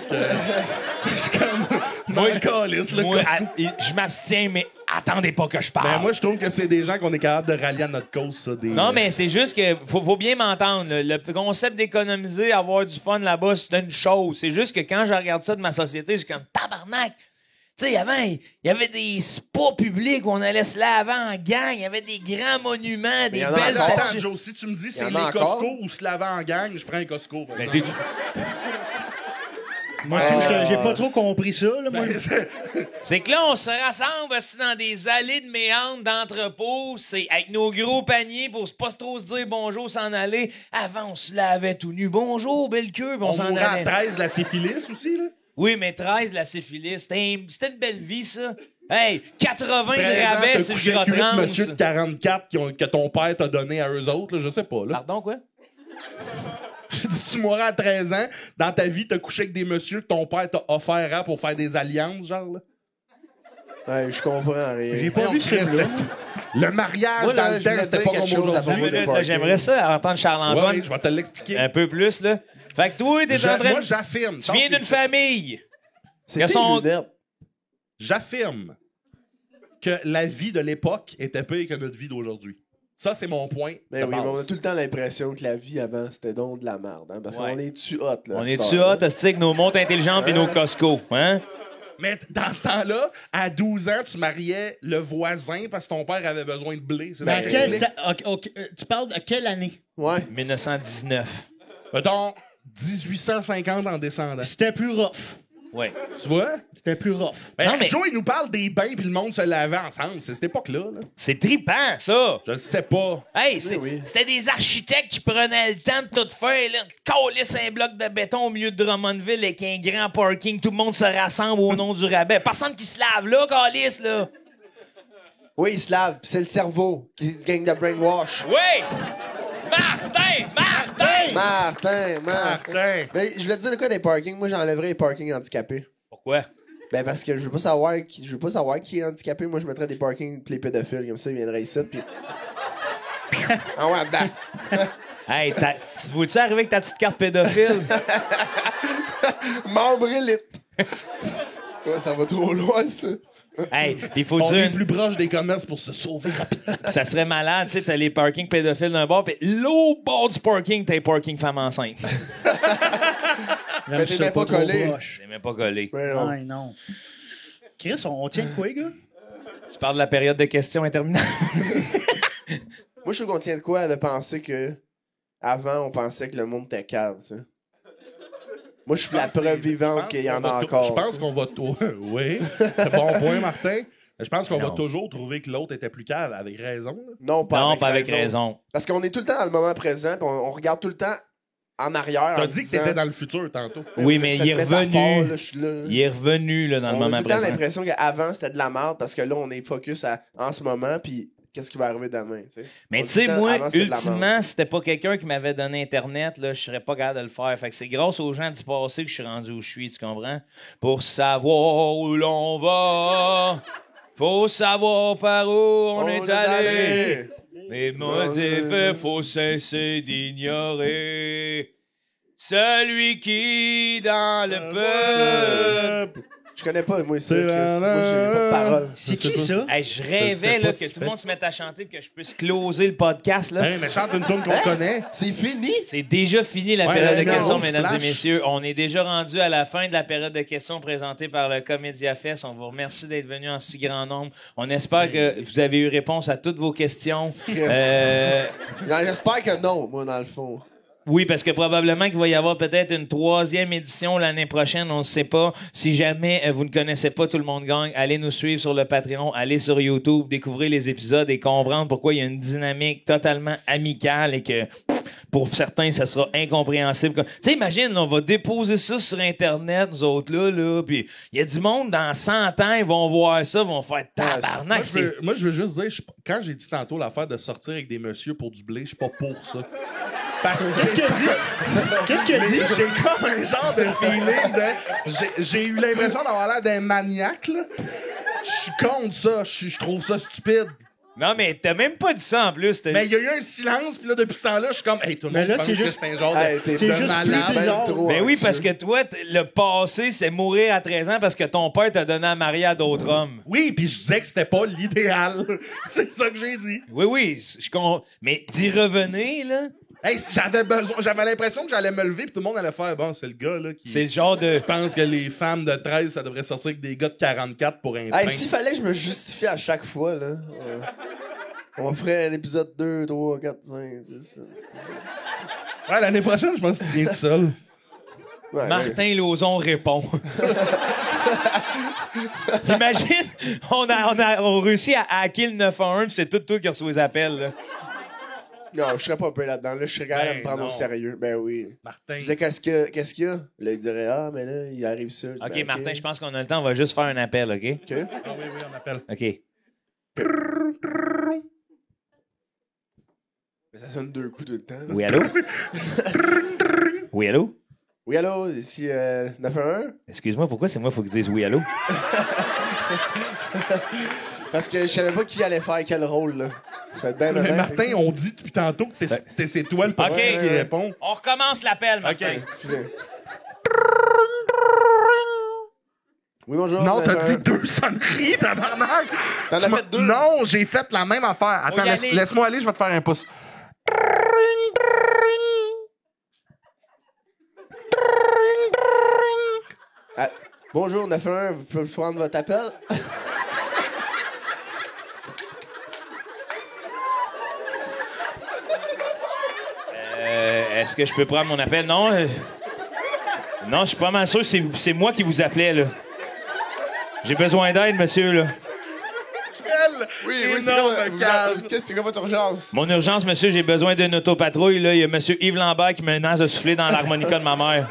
Je suis comme, moi, je calisse, le Moi, Costco. je m'abstiens, mais attendez pas que je parle. Ben, moi, je trouve que c'est des gens qu'on est capable de rallier à notre cause, ça. Des, Non, mais c'est juste que faut bien m'entendre. là. Le concept d'économiser, avoir du fun là-bas, c'est une chose. C'est juste que quand je regarde ça de ma société, je suis comme tabarnak. Tu Tu sais, avant, il y avait des spas publics où on allait se laver en gang. Il y avait des grands monuments, des y en a belles encore. Attends, statues. Joe, si tu me dis Y c'est en les a encore? Costco ou se laver en gang, je prends un Costco. par Ben, exemple. Moi, j'ai pas trop compris ça. Là, moi. C'est que là, on se rassemble assis dans des allées de méandres d'entrepôts, c'est avec nos gros paniers pour pas trop se dire bonjour, s'en aller. Avant, on se lavait tout nu. Bonjour, belle queue, puis on On s'en mourait à allait. 13 la syphilis aussi, là. Oui, mais 13, la syphilis, c'était une belle vie, ça. Hey, 80 de 13 ans, rabais t'as sur couché le avec huit trans. monsieur de 44 que ton père t'a donné à eux autres, là, je sais pas, là. Pardon, quoi? Tu mourrais à 13 ans, dans ta vie, t'as couché avec des messieurs que ton père t'a offert à pour faire des alliances, genre, là. Ouais, je comprends rien. J'ai pas Voyons, vu ce film-là. Christ, le mariage Moi, là, dans le je temps, voulais c'était dire pas quelque comme chose à aujourd'hui. propos Minute, des là, parkings. j'aimerais ça entendre Charles-Antoine Ouais, je vais te l'expliquer. un peu plus, là. Fait que toi, t'es en train Moi, de... j'affirme. Tu viens d'une famille. C'est Que tes son- lunettes. J'affirme que la vie de l'époque était pire que notre vie d'aujourd'hui. Ça, c'est mon point. Ben de oui, mais on a base. tout le temps l'impression que la vie avant, c'était donc de la merde. Hein, parce Ouais. qu'on est-tu hot, là? On cette est-tu heure-là? hot, hostie, avec nos montres intelligentes et nos Costco, hein? Mais dans ce temps-là, à 12 ans, tu mariais le voisin parce que ton père avait besoin de blé. C'est Mais ça à que quel t'expliques? tu parles de quelle année? Ouais. 1919. Mettons, 1850 en descendant. C'était plus rough. Ouais. Tu vois? C'était plus rough. Ben, Non, mais- Joe, il nous parle des bains puis le monde se lavait ensemble. C'est cette époque-là. Là. C'est trippant, ça! Je le sais pas. Hey, oui. c'était des architectes qui prenaient le temps de tout faire, là. Calisse un bloc de béton au milieu de Drummondville avec un grand parking. Tout le monde se rassemble au nom du rabais. Personne qui se lave là, calisse, là. Oui, il se lave, pis c'est le cerveau qui gagne de brainwash. Oui! Martin! Martin! Martin. Martin. Mais je voulais te dire de quoi des parkings. Moi, j'enlèverais les parkings handicapés. Pourquoi? Ben, parce que je veux pas savoir qui est handicapé. Moi, je mettrais des parkings pour les pédophiles. Comme ça, ils viendraient ici, pis... Ah ouais, ben. Hey, tu veux-tu arriver avec ta petite carte pédophile? Membre élite. Ouais, ça va trop loin, ça. Hey, il faut On dire... est plus proche des commerces pour se sauver rapidement. Ça serait malade, tu sais, t'as les parkings pédophiles d'un bord, pis l'autre bord du parking, t'as les parkings femmes enceintes. J'aime Mais t'es ça même pas trop collé. proche. C'est même pas collé. Ouais, non. Ouais, non. Chris, on tient de quoi, gars? Tu parles de la période de questions interminables? Moi, je trouve qu'on tient de quoi de penser que avant, on pensait que le monde était cave, tu sais. Moi, je suis la preuve vivante qu'il y en a encore. Je pense tu sais. qu'on va... Oui, bon point, Martin. Je pense qu'on va Non. toujours trouver que l'autre était plus calme, avec raison. là. Non, pas Non, avec pas avec raison. raison. Parce qu'on est tout le temps dans le moment présent, pis on regarde tout le temps en arrière. T'as en dit que disant, t'étais dans le futur tantôt. Oui, mais cette il est métaphore, revenu. là, je suis là. Il est revenu, là, dans le On a moment tout le temps présent. l'impression qu'avant, c'était de la merde, parce que là, on est focus en ce moment, puis qu'est-ce qui va arriver demain, tu sais. Mais On tu dit sais, tout le temps, moi, avant, c'était de la merde. ultimement, si c'était pas quelqu'un qui m'avait donné Internet, là, je serais pas capable de le faire. Fait que c'est grâce aux gens du passé que je suis rendu où je suis, tu comprends? Pour savoir où l'on va, faut savoir par où on est allé. Les motifs, faut cesser d'ignorer celui qui, dans le peuple... Je connais pas, moi, ça, C'est Chris. la- Moi, j'ai pas de parole. C'est qui, ça? Hey, je sais rêvais pas là, ce que qu'il tout le fait. monde se mette à chanter et que je puisse closer le podcast. Là. Hey, mais chante une tune qu'on connaît. C'est fini? C'est déjà fini la Ouais, période de non, questions, je mesdames flash. et messieurs. On est déjà rendu à la fin de la période de questions présentée par le Comédia Fest. On vous remercie d'être venus en si grand nombre. On espère que vous avez eu réponse à toutes vos questions. Chris. Euh, Non, j'espère que non, moi, dans le fond. oui, parce que probablement qu'il va y avoir peut-être une 3e édition l'année prochaine. On ne sait pas. Si jamais vous ne connaissez pas Tout le monde gagne, allez nous suivre sur le Patreon, allez sur YouTube, découvrez les épisodes et comprendre pourquoi il y a une dynamique totalement amicale et que pour certains, ça sera incompréhensible. Tu sais, imagine, là, on va déposer ça sur Internet, nous autres, là, puis il y a du monde, dans 100 ans, ils vont voir ça, vont faire tabarnak. Moi, je veux juste dire, quand j'ai dit tantôt l'affaire de sortir avec des messieurs pour du blé, je suis pas pour ça. Parce que Qu'est-ce qu'il a dit? Qu'est-ce qu'il a dit? J'ai comme un genre de feeling de... J'ai eu l'impression d'avoir l'air d'un maniaque, là. Je suis contre ça. Je trouve ça stupide. Non, mais t'as même pas dit ça en plus. Mais il y a eu un silence, puis là, depuis ce temps-là, je suis comme, hey, tout le Mais monde là, pense c'est que juste- c'est un genre Hey, de... t'es c'est de juste malade, plus bizarre. trop Ben oui, anxieux. parce que toi, le passé, c'est mourir à 13 ans parce que ton père t'a donné à marier à d'autres hommes. Oui, puis je disais que c'était pas l'idéal. C'est ça que j'ai dit. Oui, mais d'y revenir, là, Hey, si j'avais l'impression que j'allais me lever puis tout le monde allait faire bon, c'est le gars là qui. C'est le genre de. Je pense que les femmes de 13, ça devrait sortir avec des gars de 44 pour un pain. Hey, s'il fallait que je me justifie à chaque fois, là, on ferait l'épisode 2, 3, 4, 5, 6, 7. Ouais, l'année prochaine, je pense que tu viens tout seul. Ouais, Martin Lauzon répond. Imagine, on réussit à hacker le 911 puis c'est tout toi qui reçoit les appels. Là. Non, je serais pas un peu là-dedans. Là, je serais quand même à me prendre non. au sérieux. Ben oui. Martin. Je disais, qu'est-ce qu'il y a? Là, il dirait, ah, mais là, il arrive ça. Je dis, OK, ben, Martin, je pense qu'on a le temps. On va juste faire un appel, OK? OK. Ah oui, on appelle. OK. Mais ça sonne 2 coups tout le temps. Là. Oui, allô? Oui, allô? Oui, allô, ici 911? Excuse-moi, pourquoi c'est moi qu'il faut que je dise oui, allô? Parce que je savais pas qui allait faire quel rôle, là. Je vais être bien Mais honnête. Martin, on dit depuis tantôt que c'est toi le patient qui répond. On recommence l'appel, Martin. Excusez. Oui, bonjour. Non, t'as 911. dit 2 sonneries, tabarnak! T'en as fait 2? Non, j'ai fait la même affaire. Attends, y aller. laisse-moi aller, je vais te faire un pouce. Ah, bonjour, 911, vous pouvez prendre votre appel? Est-ce que je peux prendre mon appel? Non. Non, je suis pas mal sûr que c'est moi qui vous appelais, là. J'ai besoin d'aide, monsieur, là. Oui, Énorme c'est quoi votre urgence? Mon urgence, monsieur, j'ai besoin d'une autopatrouille, là. Il y a monsieur Yves Lambert qui menace de souffler dans l'harmonica de ma mère.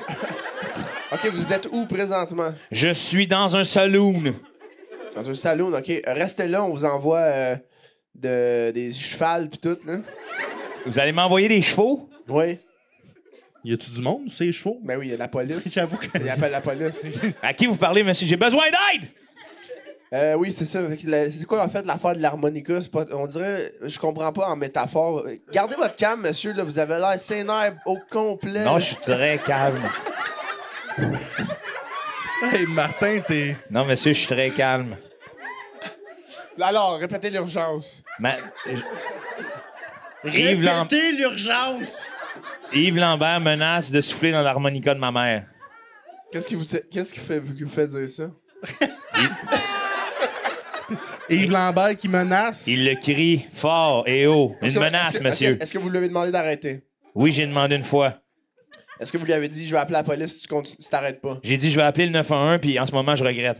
OK, vous êtes où présentement? Je suis dans un saloon. Dans un salon, OK. Restez là, on vous envoie des chevals pis tout, là. Vous allez m'envoyer des chevaux? Oui. Y a-tu du monde, ces chevaux? Ben oui, il y a la police. J'avoue que. Il appelle la police. À qui vous parlez, monsieur? J'ai besoin d'aide! Oui, c'est ça. C'est quoi, en fait, l'affaire de l'harmonica? C'est pas, on dirait, je comprends pas en métaphore. Gardez votre calme, monsieur, là. Vous avez l'air sénère au complet. Non, je suis très calme. Hey, Martin, t'es. Non, monsieur, je suis très calme. Alors, répétez l'urgence. Répétez l'urgence! Yves Lambert menace de souffler dans l'harmonica de ma mère. Qu'est-ce qui vous fait dire ça? Yves Lambert qui menace. Il le crie fort et haut. Une menace, monsieur. Est-ce que vous lui avez demandé d'arrêter? Oui, j'ai demandé une fois. Est-ce que vous lui avez dit, je vais appeler la police si t'arrêtes pas? J'ai dit, je vais appeler le 911, puis en ce moment, je regrette.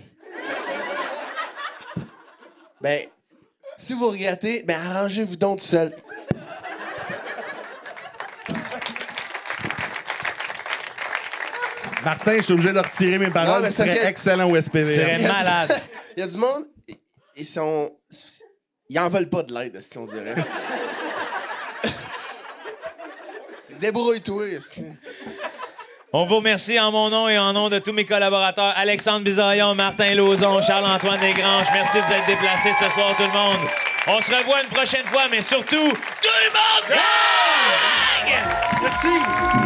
Ben, si vous regrettez, ben arrangez-vous donc tout seul. Martin, je suis obligé de retirer mes paroles. Non, mais Tu ça serais fait- excellent au SPV. C'est malade. Il y a du monde, ils en veulent pas de l'aide, si on dirait. Débrouille-toi, si. On vous remercie en mon nom et en nom de tous mes collaborateurs, Alexandre Bisaillon, Martin Lauzon, Charles-Antoine Desgranges. Merci de vous être déplacés ce soir, tout le monde. On se revoit une prochaine fois, mais surtout, tout le monde gagne! Merci!